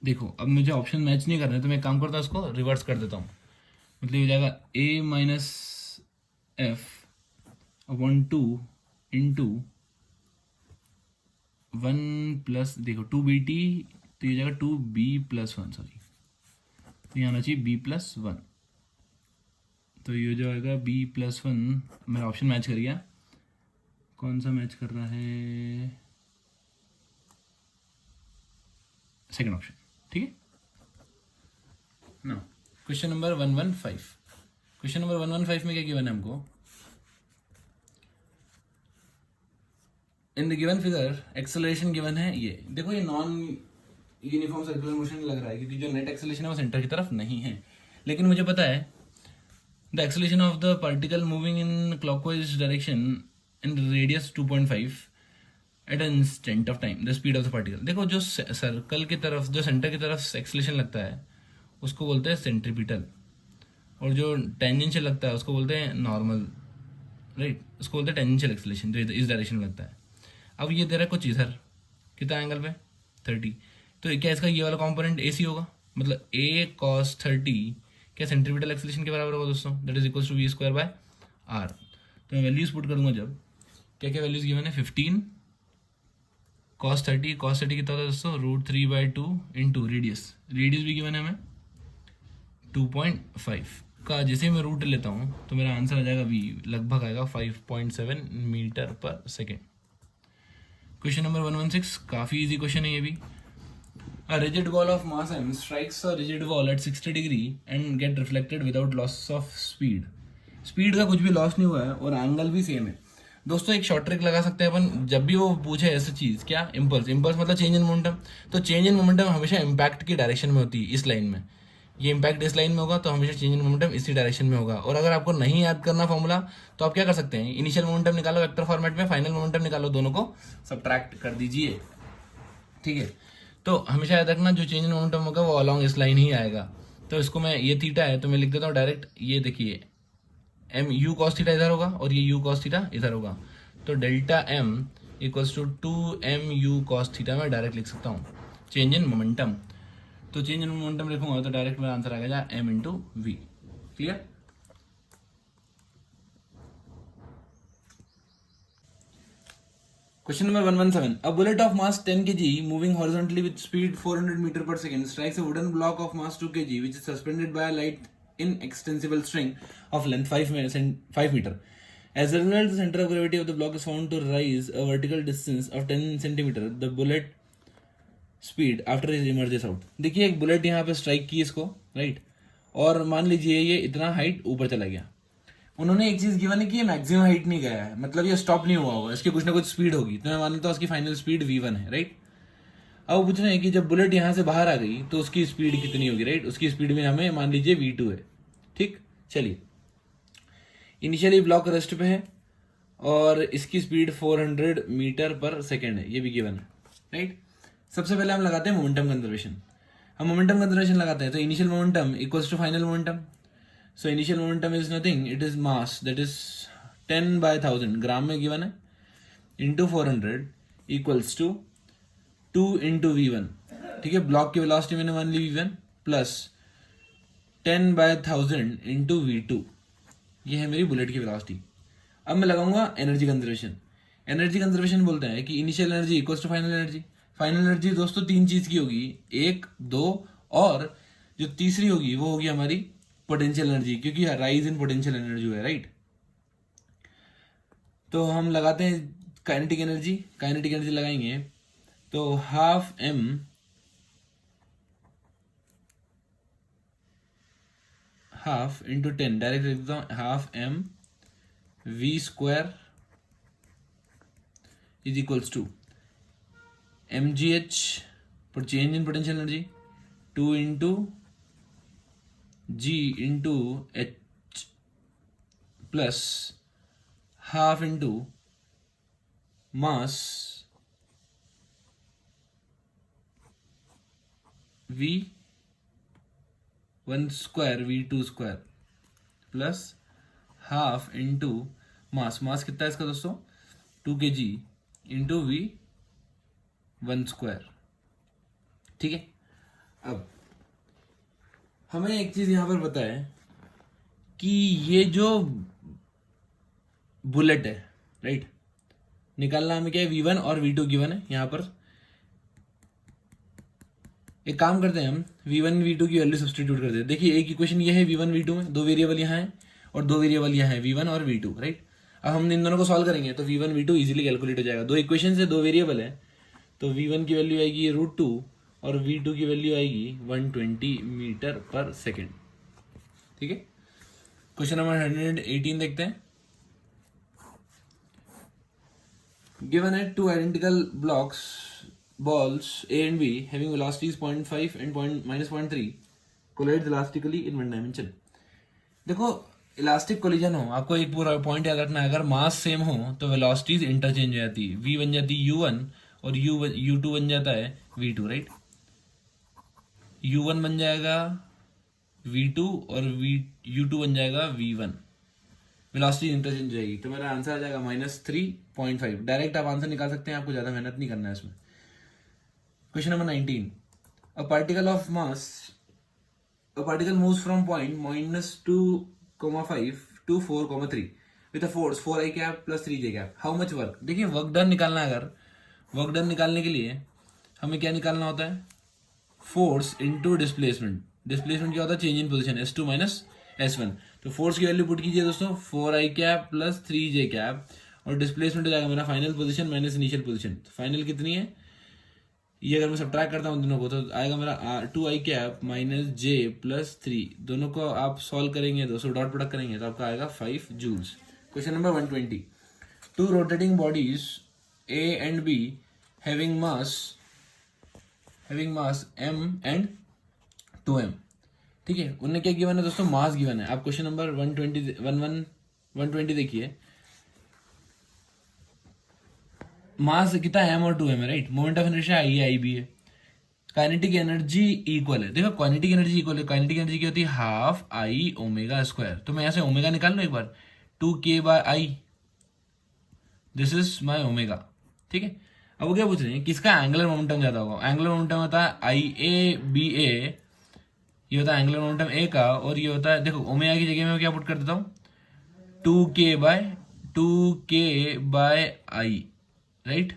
देखो अब मुझे ऑप्शन मैच नहीं करना है तो मैं काम करता हूँ, उसको रिवर्स कर देता हूँ। मतलब ये जाएगा a - f upon 2 into 1 plus, देखो 2bt, तो ये जाएगा 2b + 1, सॉरी, तो यहाँ आना चाहिए b + 1, तो ये जो आएगा b + 1। मेरा ऑप्शन मैच कर गया, कौन सा मैच कर रहा है, सेकंड ऑप्शन, ठीक है ना। Question number 115। क्वेश्चन नंबर 115 में क्या गिवन है हमको, in the given figure acceleration given है ये, देखो ये नॉन यूनिफॉर्म सर्कुलर मोशन लग रहा है क्योंकि जो नेट एक्सेलरेशन है वो सेंटर की तरफ नहीं है, लेकिन मुझे पता है the acceleration of the particle moving in clockwise direction in radius 2.5 at an instant of time the speed of the particle. देखो जो सर्कल की तरफ, जो सेंटर की तरफ एक्सेलरेशन लगता है उसको बोलते हैं सेंट्रीपिटल, और जो टेंजेंशियल लगता है उसको बोलते हैं नॉर्मल, राइट, उसको बोलते हैं टेंजेंशियल एक्सेलरेशन, जो इस डायरेक्शन में लगता है। अब ये दे रहा है कुछ इधर, कितना एंगल पे 30, तो क्या इसका ये वाला कंपोनेंट AC होगा, मतलब A cos 30 क्या सेंट्रीपिटल एक्सेलरेशन के बराबर होगा दोस्तों, that is equal to V²/R। तो मैं वैल्यूज पुट करूंगा जब, क्या क्या वैल्यूज गिवन है, 15 cos 30 कितना होता है दोस्तों, √3/2 इंटू रेडियस भी गिवन है हमें 2.5 का, जैसे मैं रूट लेता हूँ तो मेरा आंसर आ जाएगा V, लगभग आएगा 5.7 मीटर पर सेकेंड। क्वेश्चन नंबर 116, काफ़ी इजी क्वेश्चन है ये भी। A rigid ball of mass m strikes a rigid wall at 60 degree and get reflected without loss of speed। Speed का कुछ भी लॉस नहीं हुआ है और एंगल भी सेम है। दोस्तों एक शॉर्ट ट्रिक लगा सकते हैं अपन, जब भी वो पूछे ऐसी चीज़, क्या इम्पल्स मतलब चेंज इन मोमेंटम, तो चेंज इन मोमेंटम हमेशा इम्पैक्ट की डायरेक्शन में होती है, इस लाइन में ये इम्पैक्ट इस लाइन में होगा तो हमेशा चेंज इन मोमेंटम इसी डायरेक्शन में होगा। और अगर आपको नहीं याद करना फॉर्मूला तो आप क्या कर सकते हैं, इनिशियल मोमेंटम निकालो वेक्टर फॉर्मेट में, फाइनल मोमेंटम निकालो, दोनों को सब्ट्रैक्ट कर दीजिए, ठीक है। तो हमेशा याद रखना जो चेंज इन मोमेंटम होगा वो अलॉन्ग इस लाइन ही आएगा। तो इसको मैं, ये थीटा है तो मैं लिख देता हूँ डायरेक्ट, ये देखिए एम यू कॉस थीटा इधर होगा और ये यू कॉस थीटा इधर होगा, तो delta M equals to 2mu cos theta मैं डायरेक्ट लिख सकता हूँ चेंज इन मोमेंटम। तो चेंज इन मोमेंटम लिखूंगा तो डायरेक्ट मेरा आंसर आ गया m into V. Clear. Question number 117. A bullet of mass 10 kg moving horizontally with speed 400 meter per second strikes a wooden block of mass 2 kg which is suspended by a light inextensible string of length 5 meter. As a result, the center of gravity of the block is found to rise a vertical distance of 10 centimeter. The bullet speed after it emerges out. देखिए एक बुलेट यहाँ पे स्ट्राइक की इसको, राइट, और मान लीजिए ये इतना हाइट ऊपर चला गया। उन्होंने एक चीज गिवन है कि ये मैक्सिमम हाइट नहीं गया है, मतलब ये स्टॉप नहीं हुआ होगा, इसकी कुछ ना कुछ स्पीड होगी, तो मैं मान लेता हूँ उसकी फाइनल स्पीड v1 है, राइट। अब पूछ रहे हैं कि जब बुलेट यहाँ से बाहर आ गई तो उसकी स्पीड कितनी होगी, राइट, उसकी स्पीड में हमें मान लीजिए v2 है, ठीक। चलिए इनिशियली ब्लॉक रेस्ट पे है और इसकी स्पीड 400 मीटर पर सेकेंड है, ये भी गिवन है, राइट। सबसे पहले हम लगाते हैं मोमेंटम कंजर्वेशन। हम मोमेंटम कंजर्वेशन लगाते हैं तो initial momentum equals to final momentum. So initial momentum is nothing, it is mass, that is 10/1000 ग्राम में गिवन है, into 400 equals to 2 into v1, ठीक है। ब्लॉक की वेलोसिटी मैंने मान ली v1 प्लस 10/1000 इंटू v2, ये है मेरी बुलेट की वेलोसिटी। अब मैं लगाऊंगा एनर्जी कंजर्वेशन। एनर्जी कंजर्वेशन बोलते हैं कि initial energy equals to final energy. Final energy दोस्तों तीन चीज की होगी, 1, 2 और जो तीसरी होगी वो होगी हमारी पोटेंशियल एनर्जी, क्योंकि राइज इन पोटेंशियल एनर्जी है, राइट। तो हम लगाते हैं काइनेटिक एनर्जी। काइनेटिक एनर्जी लगाएंगे तो हाफ इंटू 10, डायरेक्ट लिख देता हूँ, half m v² is equals to mgh पर change in potential energy 2 into g into h plus half into mass v1² v2² plus half into mass कितना है इसका दोस्तों 2 kg इंटू v1², ठीक है। अब हमें एक चीज यहां पर पता है कि ये जो बुलेट है, राइट, निकालना हमें क्या है, v1 और v2 गिवन है यहां पर। एक काम करते हैं हम v1 v2 की वैल्यू सब्स्टिट्यूट करते हैं। देखिए एक इक्वेशन ये है v1 v2 में, दो वेरिएबल यहाँ है और दो वेरिएबल यहाँ है v1 और v2, राइट। अब हम इन दोनों को सॉल्व करेंगे तो v1 v2 इजीली कैलकुलेट हो जाएगा। दो इक्वेशन से दो वेरिएबल है तो v1 की वैल्यू आएगी √2 और v2 की वैल्यू आएगी 120 मीटर पर सेकेंड, ठीक है। क्वेश्चन नंबर 118 देखते हैं। गिवन है two identical blocks balls A and B having velocities 0.5 and -0.3 collide elastically in one dimension. देखो इलास्टिक कोलिजन हो, आपको एक पूरा पॉइंट याद रखना है, अगर मास सेम हो तो वेलोसिटीज इंटरचेंज हो जाती है, v बन जाती है u1 और u2 बन जाता है v2, राइट। u1 बन जाएगा v2 और u2 बन जाएगा v1, वेलोसिटी इंटरचेंज हो जाएगी, तो मेरा आंसर आ जाएगा -3.5। डायरेक्ट आप आंसर निकाल सकते हैं, आपको ज्यादा मेहनत नहीं करना है इसमें। Question number 19. A particle of mass, a particle moves from point -2,5 to 4,3 with a force 4i cap plus 3j cap. How much work? देखिए वर्क डन निकालना है, अगर वर्क डन निकालने के लिए हमें क्या निकालना होता है, फोर्स इनटू डिस्प्लेसमेंट। डिस्प्लेसमेंट क्या होता है, चेंज इन पोजीशन S2 माइनस S1। तो फोर्स की वैल्यू पुट कीजिए दोस्तों 4i cap plus 3j cap, और डिस्प्लेसमेंट हो जाएगा मेरा final position minus initial position. Final कितनी है, ये अगर मैं सब्ट्रैक्ट करता हूँ दोनों को तो आएगा मेरा 2i cap minus j plus 3, दोनों को आप सॉल्व करेंगे दोस्तों, डॉट प्रोडक्ट करेंगे तो आपका आएगा 5 joules. Question number 120. Two rotating bodies A and B having mass m and 2m, ठीक है, उनने क्या गिवन है दोस्तों, मास गिवन है। आप क्वेश्चन नंबर 120 देखिए, मास कितना m और 2m है, right. Moment of inertia i है, i भी है। काइनेटिक एनर्जी इक्वल है, देखो काइनेटिक एनर्जी इक्वल है, काइनेटिक एनर्जी क्या होती है, हाफ आई ओमेगा स्क्वायर। तो मैं यहाँ से ओमेगा निकाल लूँ एक बार, 2k/i, this is my omega, ठीक है। अब वो क्या पूछ रहे हैं, किसका एंगुलर मोमेंटम ज्यादा होगा। एंगुलर मोमेंटम होता है IA/BA, ये होता है एंगुलर मोमेंटम A का, और ये होता है, देखो ओमेगा की जगह में क्या पुट कर देता हूँ, 2k/i, राइट।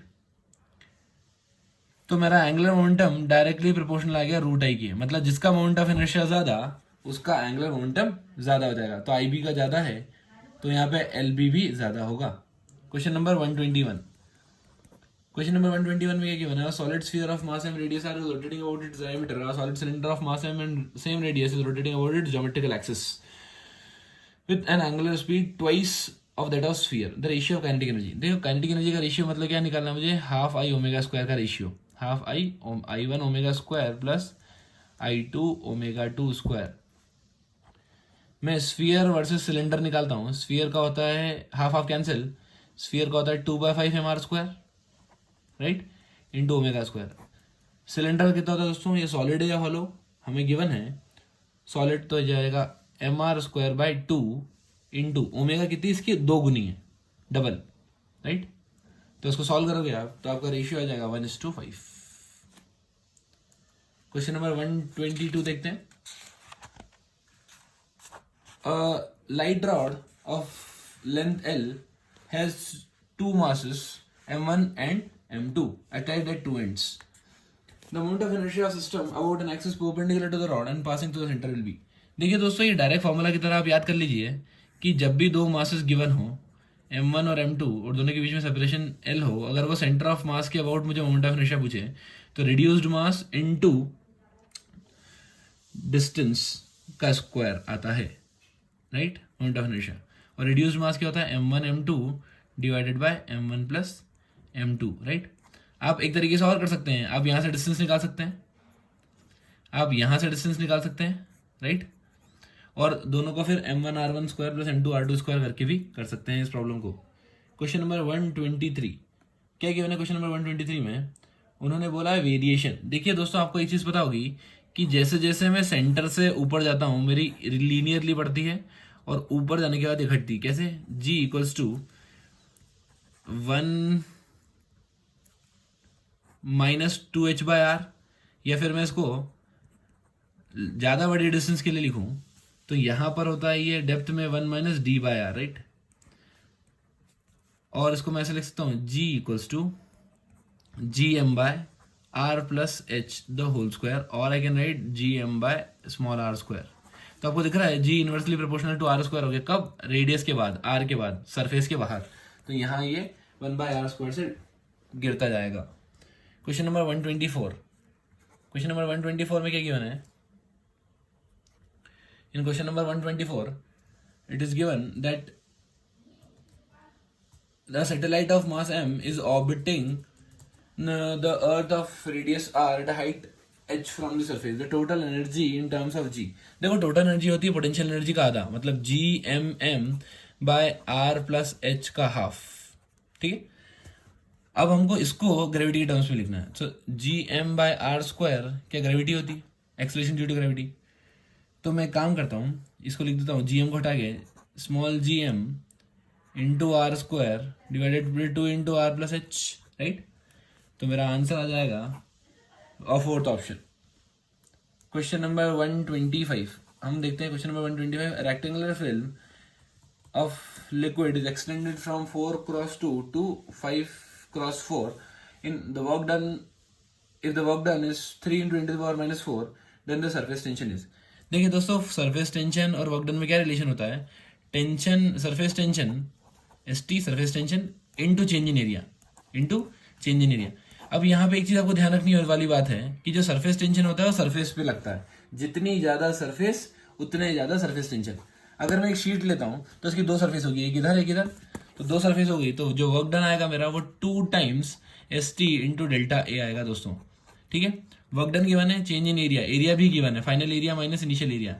तो मेरा एंगुलर मोमेंटम डायरेक्टली प्रोपोर्शनल आ गया √i के, मतलब जिसका मोमेंट ऑफ इनर्शिया ज्यादा उसका एंगुलर मोमेंटम ज्यादा हो जाएगा। तो IB का ज्यादा है तो यहाँ पे LB भी ज्यादा होगा। Question number 121. क्वेश्चन नंबर 121 में क्या गिवन है, solid sphere of mass and radius R rotating about its diameter, a solid cylinder of mass m and same radius is rotating about its geometrical axis with an angular speed twice of that of sphere. The ratio of kinetic energy. देखो काइनेटिक एनर्जी का रेशियो मतलब क्या निकालना है मुझे, हाफ आई ओमेगा स्क्वायर का ratio, half I1 omega square plus I2 omega 2 square. मैं स्फीयर वर्सेस सिलेंडर निकालता हूँ। स्फीयर का होता है हाफ हाफ कैंसिल, स्फीयर का होता है 2/5 mr square, right, into omega square. Cylinder कितना होता है दोस्तों, ये सॉलिड है या हॉलो, हमें गिवन है सॉलिड, तो जाएगा mr²/2 इंटू ओमेगा कितनी, इसकी 2 गुनी है, डबल, राइट। तो इसको सॉल्व करोगे आप तो आपका रेशियो आ जाएगा 1:5। क्वेश्चन नंबर 122 देखते हैं। Light rod of length L has two masses m1 and m2 attached at two ends. The moment of inertia of system about an axis perpendicular to the rod and passing through the center will be. देखिए दोस्तों, ये डायरेक्ट फॉर्मूला की तरह आप याद कर लीजिए कि जब भी दो मासेस गिवन हो m1 और m2 और दोनों के बीच में सेपरेशन L हो, अगर वो सेंटर ऑफ मास के अबाउट मुझे मोमेंट ऑफ इनर्शिया पूछे तो रिड्यूस्ड मास इनटू डिस्टेंस का स्क्वायर आता है, राइट, मोमेंट ऑफ इनर्शिया। और रिड्यूस्ड मास क्या होता है, m1 m2 divided by m1 plus m2, right. आप एक तरीके से और कर सकते हैं, आप यहाँ से डिस्टेंस निकाल सकते हैं, आप यहाँ से डिस्टेंस निकाल सकते हैं, राइट, और दोनों को फिर m1r1 square plus m2r2 square करके भी कर सकते हैं इस प्रॉब्लम को। क्वेश्चन नंबर 123 क्या गिवन है, क्वेश्चन नंबर 123 में उन्होंने बोला है वेरिएशन। देखिए दोस्तों, आपको एक चीज़ पता होगी कि जैसे जैसे मैं सेंटर से ऊपर जाता हूँ मेरी लीनियरली बढ़ती है और ऊपर जाने के बाद घटती, कैसे, G इक्वल्स टू 1 - 2h/r, या फिर मैं इसको ज़्यादा बड़ी डिस्टेंस के लिए लिखूं तो यहाँ पर होता है ये डेप्थ में 1 - d/r, राइट। और इसको मैं ऐसे लिख सकता हूँ G equals to Gm/r plus h the whole square, और I can right Gm/r square. तो आपको दिख रहा है G inversely proportional to r square हो गया, कब, रेडियस के बाद, r के बाद, सरफेस के बाहर, तो यहाँ ये 1/r स्क्वायर से गिरता जाएगा। क्वेश्चन नंबर 124, क्वेश्चन नंबर 124 में क्या गिवन है, in question number 124 it is given that the satellite of mass m is orbiting the earth of radius r at a height h from the surface. The total energy in terms of g. देखो टोटल एनर्जी होती है पोटेंशियल एनर्जी का आधा, मतलब G M M by R plus H का हाफ. ठीक है, अब हमको इसको ग्रेविटी के टर्म्स में लिखना है. So G M by R square क्या ग्रेविटी होती है, एक्सलेशन ड्यू टू ग्रेविटी. तो मैं काम करता हूँ, इसको लिख देता हूँ जी एम को हटा के small G M into R square divided by 2 into R plus H. Right, तो मेरा आंसर आ जाएगा और फोर्थ ऑप्शन. क्वेश्चन नंबर 125 हम देखते हैं. Question number 125, rectangular film of liquid is extended from 4x2 to 5x4 in the work done. If the work done is 3 into 10 to the power minus 4, then the surface tension is. देखिए दोस्तों, सरफेस टेंशन और वर्क डन में क्या रिलेशन होता है. Tension, surface tension S T, surface tension into change in area, into change in area. अब यहाँ पे एक चीज आपको ध्यान रखनी वाली बात है कि जो सरफेस टेंशन होता है वो सरफेस पे लगता है. जितनी ज्यादा सरफेस उतने ज्यादा सरफेस टेंशन. अगर मैं एक शीट लेता हूँ तो उसकी दो सरफेस होगी, एक इधर एक इधर, तो दो सरफेस हो गई. तो जो वर्क डन आएगा मेरा वो 2 times S T into delta A आएगा दोस्तों. ठीक है, वर्क डन गिवन है, चेंज इन एरिया, एरिया भी गिवन है, final area minus initial area.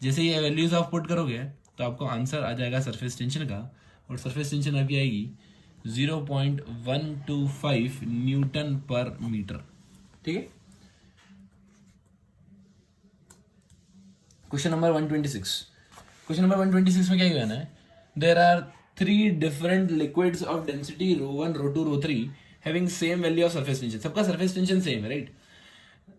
जैसे ये वैल्यूज ऑफ पुट करोगे तो आपको आंसर आ जाएगा सरफेस टेंशन का, और सरफेस टेंशन आपकी आएगी 0.125 न्यूटन पर मीटर. ठीक है, क्वेश्चन नंबर 126. क्वेश्चन नंबर 126 में क्या गिवन है. There are 3 different liquids of density ρ1, ρ2, ρ3 having same value of surface tension. सबका सरफेस टेंशन सेम है, right.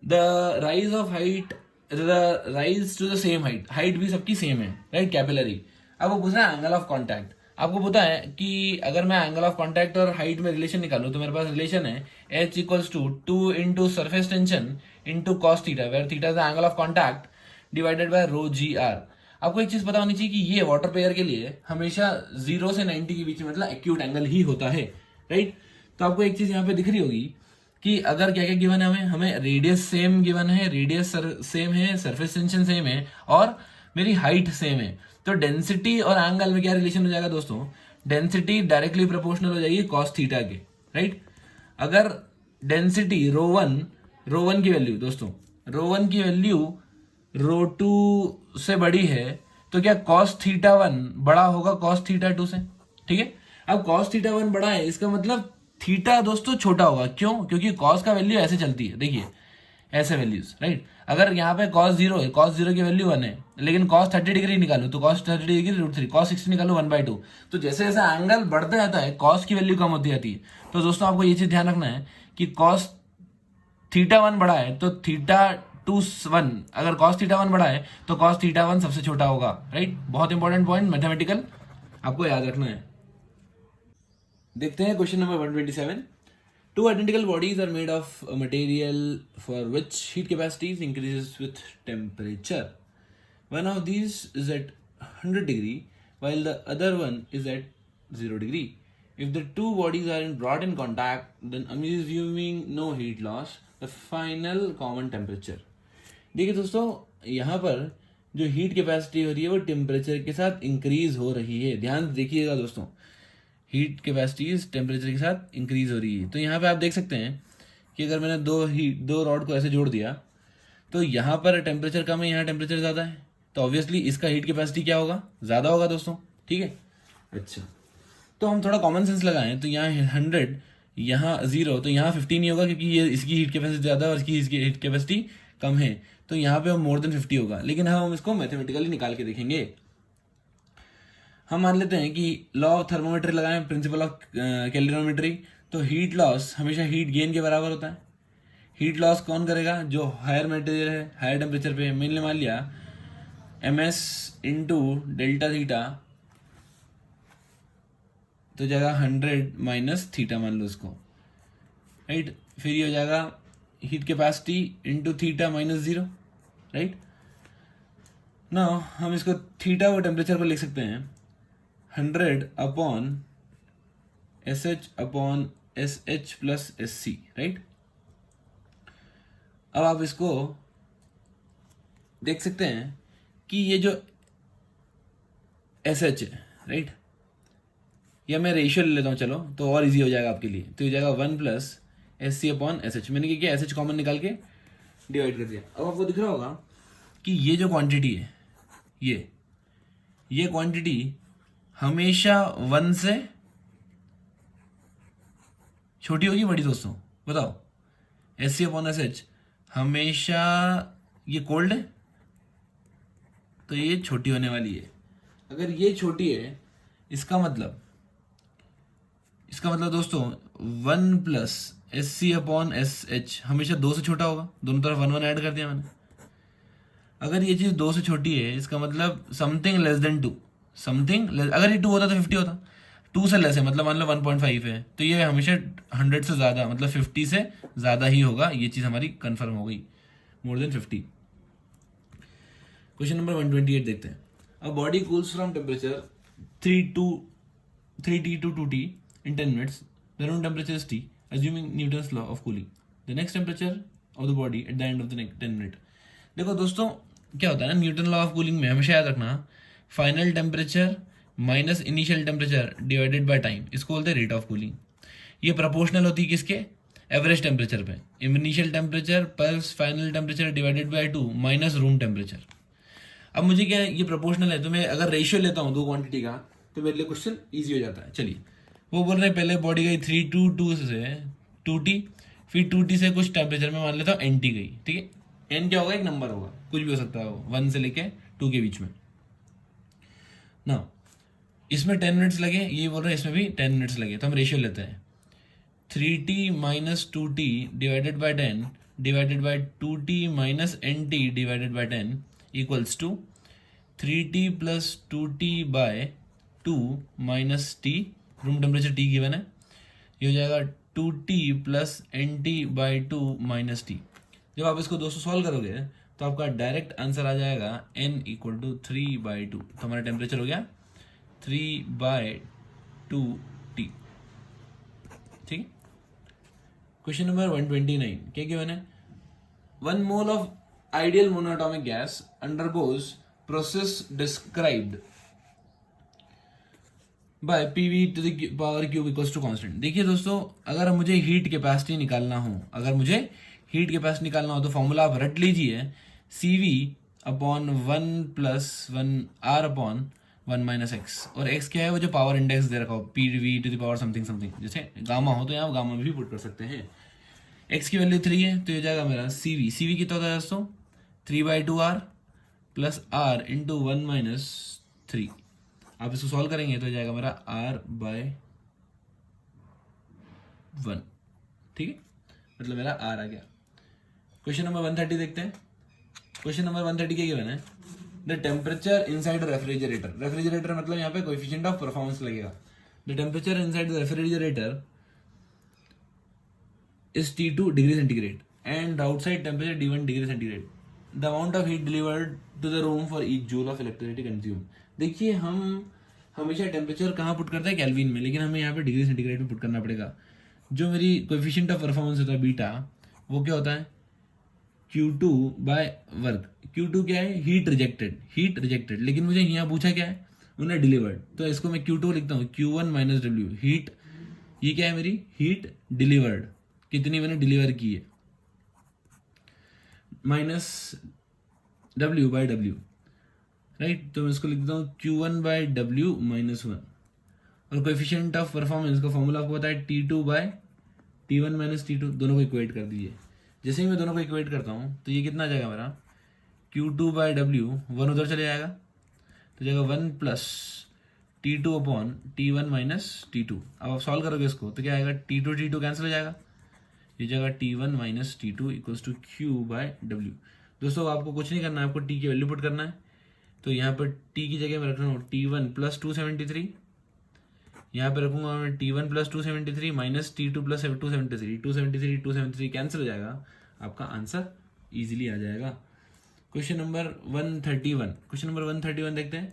The rise of height, the rise to the same height, हाइट भी सबकी सेम है, राइट, कैपिलरी. अब वो पूछ रहा है एंगल ऑफ कॉन्टैक्ट. आपको पता है कि अगर मैं एंगल ऑफ कॉन्टैक्ट और हाइट में रिलेशन निकालूं तो मेरे पास रिलेशन है h equals to 2 into surface tension into cos theta, where theta is the angle of contact divided by rho G R. आपको एक चीज पता होनी चाहिए कि ये वाटर पेयर के लिए हमेशा 0 से 90 के बीच में मतलब एक्यूट एंगल ही होता है, राइट. तो आपको एक चीज यहाँ पे दिख रही होगी कि अगर क्या क्या गिवन है, हमें रेडियस सेम गिवन है, रेडियस सेम है, सरफेस टेंशन सेम है और मेरी हाइट सेम है. तो डेंसिटी और एंगल में क्या रिलेशन हो जाएगा दोस्तों. डेंसिटी डायरेक्टली प्रोपोर्शनल हो जाएगी कॉस थीटा के, राइट. अगर डेंसिटी रो वन की वैल्यू दोस्तों, रो1 की वैल्यू रो2 से बड़ी है तो क्या कॉस थीटा 1 बड़ा होगा कॉस थीटा 2 से. ठीक है, अब कॉस थीटा 1 बड़ा है, इसका मतलब थीटा दोस्तों छोटा होगा. क्यों? क्योंकि कॉस का वैल्यू ऐसे चलती है, देखिए ऐसे वैल्यूज, राइट. अगर यहाँ पे कॉस 0 है, कॉस 0 की वैल्यू 1 है, लेकिन कॉस 30 डिग्री निकालो तो कॉस 30 डिग्री √3, कॉस 60 निकालो 1/2. तो जैसे जैसे एंगल बढ़ता जाता है कॉस की वैल्यू कम होती जाती है. तो दोस्तों आपको ये चीज ध्यान रखना है कि कॉस थीटा 1 बड़ा है तो थीटा 2 1, अगर कॉस थीटा 1 बड़ा है तो कॉस थीटा 1 सबसे छोटा होगा, राइट. बहुत इंपॉर्टेंट पॉइंट, मैथमेटिकल आपको याद रखना है. देखते हैं question number 127. Two identical bodies are made of a material for which heat capacity increases with temperature. One of these is at 100 degree while the other one is at 0 degree. If the two bodies are brought in contact, then assuming no heat loss, the final common temperature. देखिए दोस्तों, यहाँ पर जो हीट कैपेसिटी हो रही है वो टेम्परेचर के साथ इंक्रीज हो रही है. ध्यान देखिएगा दोस्तों, हीट कैपेसिटी टेम्परेचर के साथ इंक्रीज हो रही है. तो यहाँ पे आप देख सकते हैं कि अगर मैंने दो रॉड को ऐसे जोड़ दिया तो यहाँ पर टेम्परेचर कम है, यहाँ टेम्परेचर ज़्यादा है, तो ऑब्वियसली इसका हीट कैपेसिटी क्या होगा, ज़्यादा होगा दोस्तों. ठीक है, अच्छा तो हम थोड़ा कॉमन सेंस लगाएं तो यहाँ 100, यहाँ 0, तो यहाँ 15 ही होगा क्योंकि ये इसकी हीट कैपेसिटी ज़्यादा और इसकी हीट कैपेसिटी कम है, तो यहाँ पे मोर देन 50 होगा. लेकिन हम इसको मैथमेटिकली निकाल के देखेंगे. हम मान लेते हैं कि लॉ ऑफ थर्मोमेट्री लगाएं, प्रिंसिपल ऑफ कैलोरीमेट्री. तो हीट लॉस हमेशा हीट गेन के बराबर होता है. हीट लॉस कौन करेगा, जो हायर मटेरियल है, हायर टेम्परेचर पे. मैंने मान लिया ms इंटू डेल्टा थीटा, तो जाएगा 100 माइनस थीटा मान लो उसको, राइट. फिर ये हो जाएगा heat capacity into theta minus 0, right. ना हम इसको थीटा और टेम्परेचर को लिख सकते हैं 100 upon SH upon SH plus SC, right. अब आप इसको देख सकते हैं कि ये जो SH है, राइट, या मैं रेशियो ले लेता हूँ, चलो तो और इजी हो जाएगा आपके लिए। तो ये जाएगा 1 plus S C upon S H. मैंने क्या किया, एस एच कॉमन निकाल के डिवाइड कर दिया। अब आपको दिख रहा होगा कि ये जो क्वांटिटी है, ये क्वांटिटी हमेशा 1 से छोटी होगी बड़ी दोस्तों, बताओ। S C upon S H हमेशा, ये कोल्ड है तो ये छोटी होने वाली है। अगर ये छोटी है इसका मतलब दोस्तों 1 plus S C upon S H हमेशा 2 से छोटा होगा। दोनों तरफ 1 1 ऐड कर दिया मैंने। अगर ये चीज़ 2 से छोटी है इसका मतलब समथिंग लेस देन 2, अगर ये 2 होता तो 50 होता। 2 से लेस है मतलब मान लो 1.5 है, तो ये हमेशा 100 से ज़्यादा मतलब 50 से ज़्यादा ही होगा। ये चीज़ हमारी कंफर्म हो गई, मोर देन 50। क्वेश्चन नंबर 128 देखते हैं। A body cools from temperature 3T to 2T in 10 minutes. The room temperature is T, assuming Newton's law of cooling. The next temperature of the body at the end of the 10 minute. देखो दोस्तों क्या होता है ना, न्यूटन लॉ ऑफ कूलिंग में हमेशा याद रखना, final temperature minus initial temperature divided by time, इसको बोलते हैं रेट ऑफ कूलिंग। ये प्रोपोर्शनल होती है किसके, एवरेज टेम्परेचर पे। Initial temperature plus final temperature divided by 2 minus room temperature. अब मुझे क्या है, ये प्रोपोर्शनल है तो मैं अगर रेशियो लेता हूँ दो क्वांटिटी का तो मेरे लिए क्वेश्चन ईजी हो जाता है। चलिए, वो बोल रहे हैं पहले बॉडी गई 3 to 2 से 2T, फिर 2T से कुछ टेम्परेचर में मान लेता हूँ NT गई, ठीक है। N क्या होगा, एक नंबर होगा, कुछ भी हो सकता है वो 1 से लेके 2 के बीच में ना। इसमें 10 मिनट्स लगे, ये बोल रहे हैं इसमें भी 10 मिनट्स लगे, तो हम रेशियो लेते हैं 3T minus 2T divided by 10 divided by 2T minus NT divided by 10 equals to 3T plus 2T bye 2 minus T, room temperature T given है, ये हो जाएगा 2T plus NT by 2 minus T। जब आप इसको दोस्तों सॉल्व करोगे तो आपका डायरेक्ट आंसर आ जाएगा N इक्वल टू 3/2। तो हमारा टेम्परेचर हो गया 3/2T, ठीक है। क्वेश्चन नंबर 129 क्या गिवन है, 1 mole of ideal monoatomic gas undergoes process described by PV to the power cube equals to constant. देखिए दोस्तों, अगर मुझे हीट कैपेसिटी निकालना हो, तो फॉर्मूला आप रट लीजिए, CV upon 1 plus 1 R upon 1 minus x. और x क्या है, वो जो पावर इंडेक्स दे रखा हो PV to the power something, जैसे गामा हो तो यहाँ गामा भी पुट कर सकते हैं। x की वैल्यू 3 है तो ये जाएगा मेरा CV कितना होता है दोस्तों, 3/2R plus R into 1 minus 3। आप इसको सॉल्व करेंगे तो जाएगा मेरा R/1, ठीक है, मतलब मेरा R आ गया। क्वेश्चन नंबर 130 देखते हैं। क्वेश्चन नंबर 130 क्या गिवन है, द टेम्परेचर इनसाइड रेफ्रिजरेटर मतलब यहाँ पे कोएफिशिएंट ऑफ परफॉर्मेंस लगेगा। The temperature inside the refrigerator is T2 degree centigrade and the outside temperature D1 degree centigrade. The amount of heat delivered to the room for each joule of electricity consumed. देखिए हम हमेशा टेम्परेचर कहाँ पुट करते हैं, केल्विन में, लेकिन हमें यहाँ पे डिग्री सेंटीग्रेड में पुट करना पड़ेगा। जो मेरी कोएफिशिएंट ऑफ परफॉर्मेंस होता है बीटा, वो क्या होता है Q2 बाय वर्क। Q2 क्या है, हीट रिजेक्टेड, लेकिन मुझे यहाँ पूछा क्या है, उन्हें डिलीवर्ड, तो इसको मैं Q2 लिखता हूँ Q1 माइनस W, हीट, ये क्या है मेरी हीट डिलीवर्ड, कितनी मैंने डिलीवर की है, minus W by W, right. तो मैं इसको लिखता हूँ Q1 बाय W माइनस 1। और कोएफिशिएंट ऑफ परफॉर्मेंस का फॉर्मूला आपको पता है T2 bye T1 minus T2, दोनों को इक्वेट कर दीजिए। जैसे ही मैं दोनों को इक्वेट करता हूँ तो ये कितना आ जाएगा मेरा, Q2 बाय W, 1 उधर चले जाएगा तो जाएगा 1 plus T2 upon T1 minus T2। अब आप सॉल्व करोगे इसको तो क्या आएगा, T2 कैंसिल हो जाएगा, ये जगह T1 minus T2 equals to Q by W। दोस्तों आपको कुछ नहीं करना है, आपको T की वैल्यू पुट करना है। तो यहाँ पर T की जगह मैं रख रहा हूँ T1 प्लस 273, यहाँ पे रखूंगा मैं T1 plus 273 minus T2 plus 273 cancel हो जाएगा, आपका आंसर इजीली आ जाएगा। क्वेश्चन नंबर 131 देखते हैं।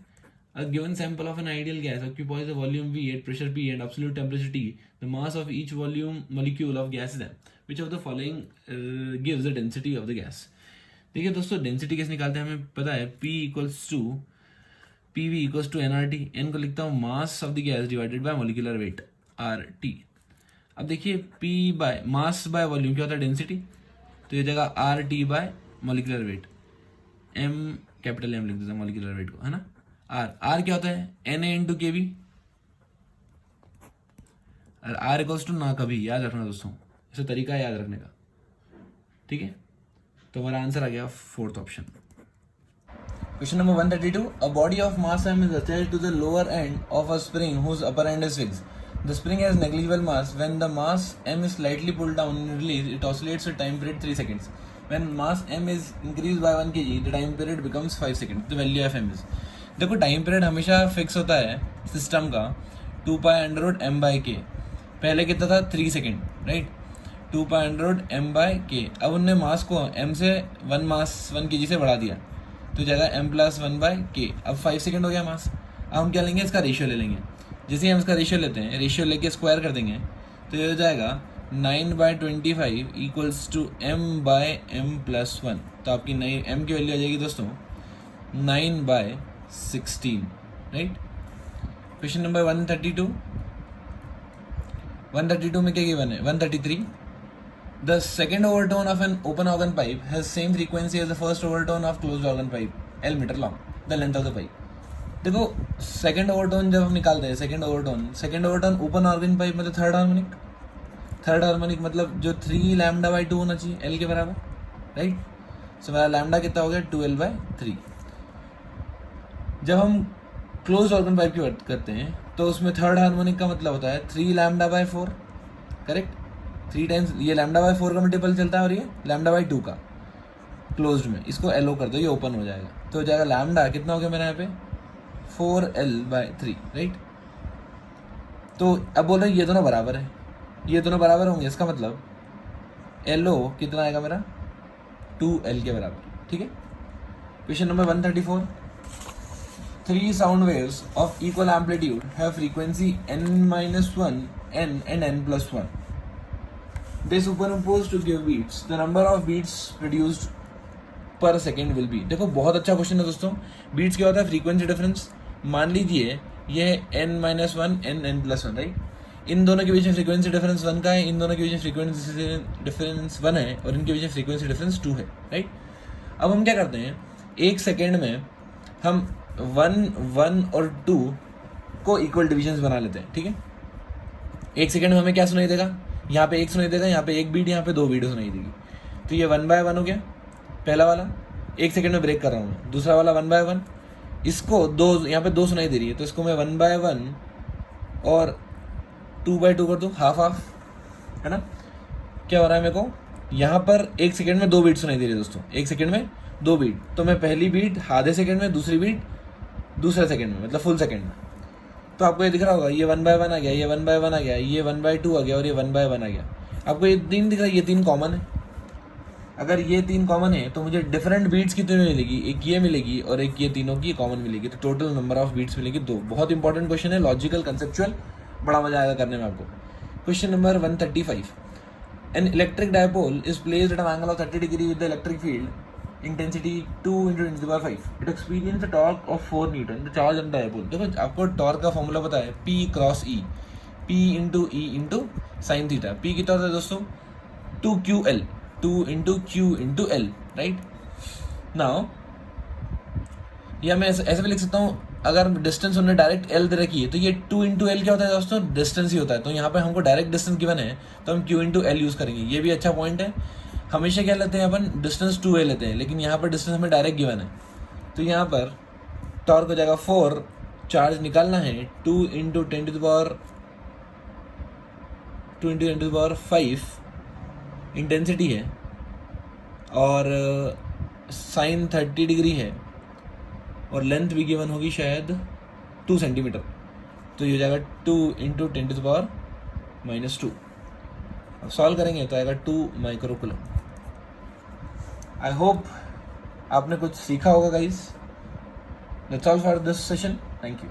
A given sample of an ideal gas occupies a volume V at pressure P and absolute temperature T. The mass of each volume molecule of gas is M. Which of the following gives the density of the gas? देखिए दोस्तों, डेंसिटी कैसे निकालते हैं हमें पता है, P equals to PV equals to NRT, N को लिखता हूँ mass of the gas divided by molecular weight RT। अब देखिए P by mass by volume क्या होता है, डेंसिटी, तो ये जगह RT by molecular weight, M capital M लिख देता हूँ मोलिकुलर वेट को, है ना। R क्या होता है, Na इंटू KV, और R इक्वल्स टू ना कभी, याद रखना दोस्तों, ऐसा तरीका है याद रखने का, ठीक है। तो हमारा आंसर आ गया fourth option. Question number 132. A body of mass m is attached to the lower end of a spring whose upper end is fixed. The spring has negligible mass. When the mass m is slightly pulled down and released, it oscillates with time period 3 seconds. When mass m is increased by 1 kg, the time period becomes 5 seconds. The value of m is. देखो टाइम पीरियड हमेशा फिक्स होता है सिस्टम का 2 pi under root M by K. पहले कितना था 3 second, right, 2 pi under root M by K. अब उनने मास को m से 1 kg से बढ़ा दिया, तो जगह m प्लस 1 बाई के। अब 5 सेकेंड हो गया मास। अब हम क्या लेंगे, इसका रेशियो ले लेंगे। जैसे ही हम इसका रेशियो लेते हैं, रेशियो लेके स्क्वायर कर देंगे, तो ये हो जाएगा 9/25 equals to m by m plus 1। तो आपकी नई m की वैल्यू आ जाएगी दोस्तों 9/16, राइट। क्वेश्चन नंबर 132 में क्या गिवन है, 133। The second overtone of an open organ pipe has same frequency as the first overtone of closed organ pipe, L meter long, the length of the pipe. देखो सेकेंड ओवरटोन जब हम निकालते हैं, second overtone open organ pipe मतलब थर्ड हार्मोनिक मतलब जो 3 लैम्डा बाई 2 होना चाहिए L के बराबर, राइट। सो हमारा लैम्डा कितना हो गया 2L/3। जब हम क्लोज ऑर्गन पाइप की बात करते हैं तो उसमें थर्ड हार्मोनिक का मतलब होता है 3 लैम्डा बाई 4, करेक्ट। 3 टाइम्स ये लैम्डा बाई 4 का मल्टीपल चलता है और ये लैम्डा बाई 2 का क्लोज्ड में। इसको एलो कर दो, ये ओपन हो जाएगा, तो हो जाएगा लैम्डा कितना हो गया मेरे यहाँ पे 4L/3, राइट। तो अब बोल रहे ये दोनों बराबर है, ये दोनों बराबर होंगे, इसका मतलब LO कितना आएगा मेरा 2L के बराबर, ठीक है। Question number 134। 3 sound waves of equal amplitude have frequency n-1, n and n+1. They superimpose to give beats. The number of beats produced per second will be. देखो बहुत अच्छा क्वेश्चन है दोस्तों। बीट्स क्या होता है, फ्रीक्वेंसी डिफरेंस। मान लीजिए ये n-1 n+1, राइट। इन दोनों के बीच में फ्रीक्वेंसी डिफरेंस 1 का है, इन दोनों के बीच में फ्रीक्वेंसी डिफरेंस 1 है और इनके बीच में फ्रीक्वेंसी डिफरेंस 2 है, राइट। अब हम क्या करते हैं, 1 सेकेंड में हम 1 और 2 को इक्वल डिविजन्स बना लेते हैं, ठीक है। 1 सेकेंड में हमें क्या सुनाई देगा, यहाँ पे 1 सुनाई देगा, यहाँ पे 1 बीट, यहाँ पे 2 बीट सुनाई देगी। तो ये 1/1 हो गया पहला वाला, 1 सेकेंड में ब्रेक कर रहा हूँ मैं। दूसरा वाला 1/1, इसको 2, यहाँ पे 2 सुनाई दे रही है, तो इसको मैं 1/1 और 2/2 कर दूँ, हाफ, है ना। क्या हो रहा है मेरे को, यहाँ पर 1 सेकेंड में 2 बीट सुनाई दे रही है दोस्तों, 1 सेकेंड में 2 बीट। तो मैं पहली बीट आधे सेकेंड में, दूसरी बीट दूसरे सेकेंड में, मतलब फुल सेकेंड में। तो आपको ये दिख रहा होगा, ये 1/1 आ गया, ये 1/1 आ गया, ये 1/2 आ गया और ये 1/1 आ गया। आपको ये 3 दिख रहा है, ये 3 कॉमन है। अगर ये 3 कॉमन है तो मुझे डिफरेंट बीट्स कितनी मिलेगी, एक ये मिलेगी और एक ये तीनों की कॉमन मिलेगी, तो टोटल नंबर ऑफ बीट्स मिलेगी 2। बहुत इंपॉर्टेंट क्वेश्चन है, लॉजिकल कंसेप्चुअल, बड़ा मजा आएगा करने में आपको। Question number 135। An electric dipole is placed at an angle of 30 degree with the electric field intensity 2 × 10⁵. It experience the torque of 4 Newton. The charge on dipole. देखो आपको टॉर्क का फॉर्मूला पता है, P × E, P × E × sin theta. P कितना होता है दोस्तों 2QL, 2 × Q × L, right. Now या मैं ऐसे भी लिख सकता हूँ, अगर डिस्टेंस उन्होंने डायरेक्ट L दे रखी है तो ये 2 × L क्या होता है दोस्तों, डिस्टेंस ही होता है। तो यहाँ पे हमको डायरेक्ट डिस्टेंस गिवन है तो हम Q × L यूज़ करेंगे। ये भी अच्छा पॉइंट है। हमेशा क्या लेते हैं अपन, डिस्टेंस 2A लेते हैं, लेकिन यहाँ पर डिस्टेंस हमें डायरेक्ट गिवन है। तो यहाँ पर टॉर्क हो जाएगा 4, चार्ज निकालना है 2 × 10⁵ इंटेंसिटी है और साइन 30 डिग्री है और लेंथ भी गिवन होगी शायद 2 सेंटीमीटर। तो ये हो जाएगा 2 × 10⁻²। अब सॉल्व करेंगे तो आएगा 2 माइक्रोकूलम। आई होप आपने कुछ सीखा होगा guys. That's all for this session. Thank you.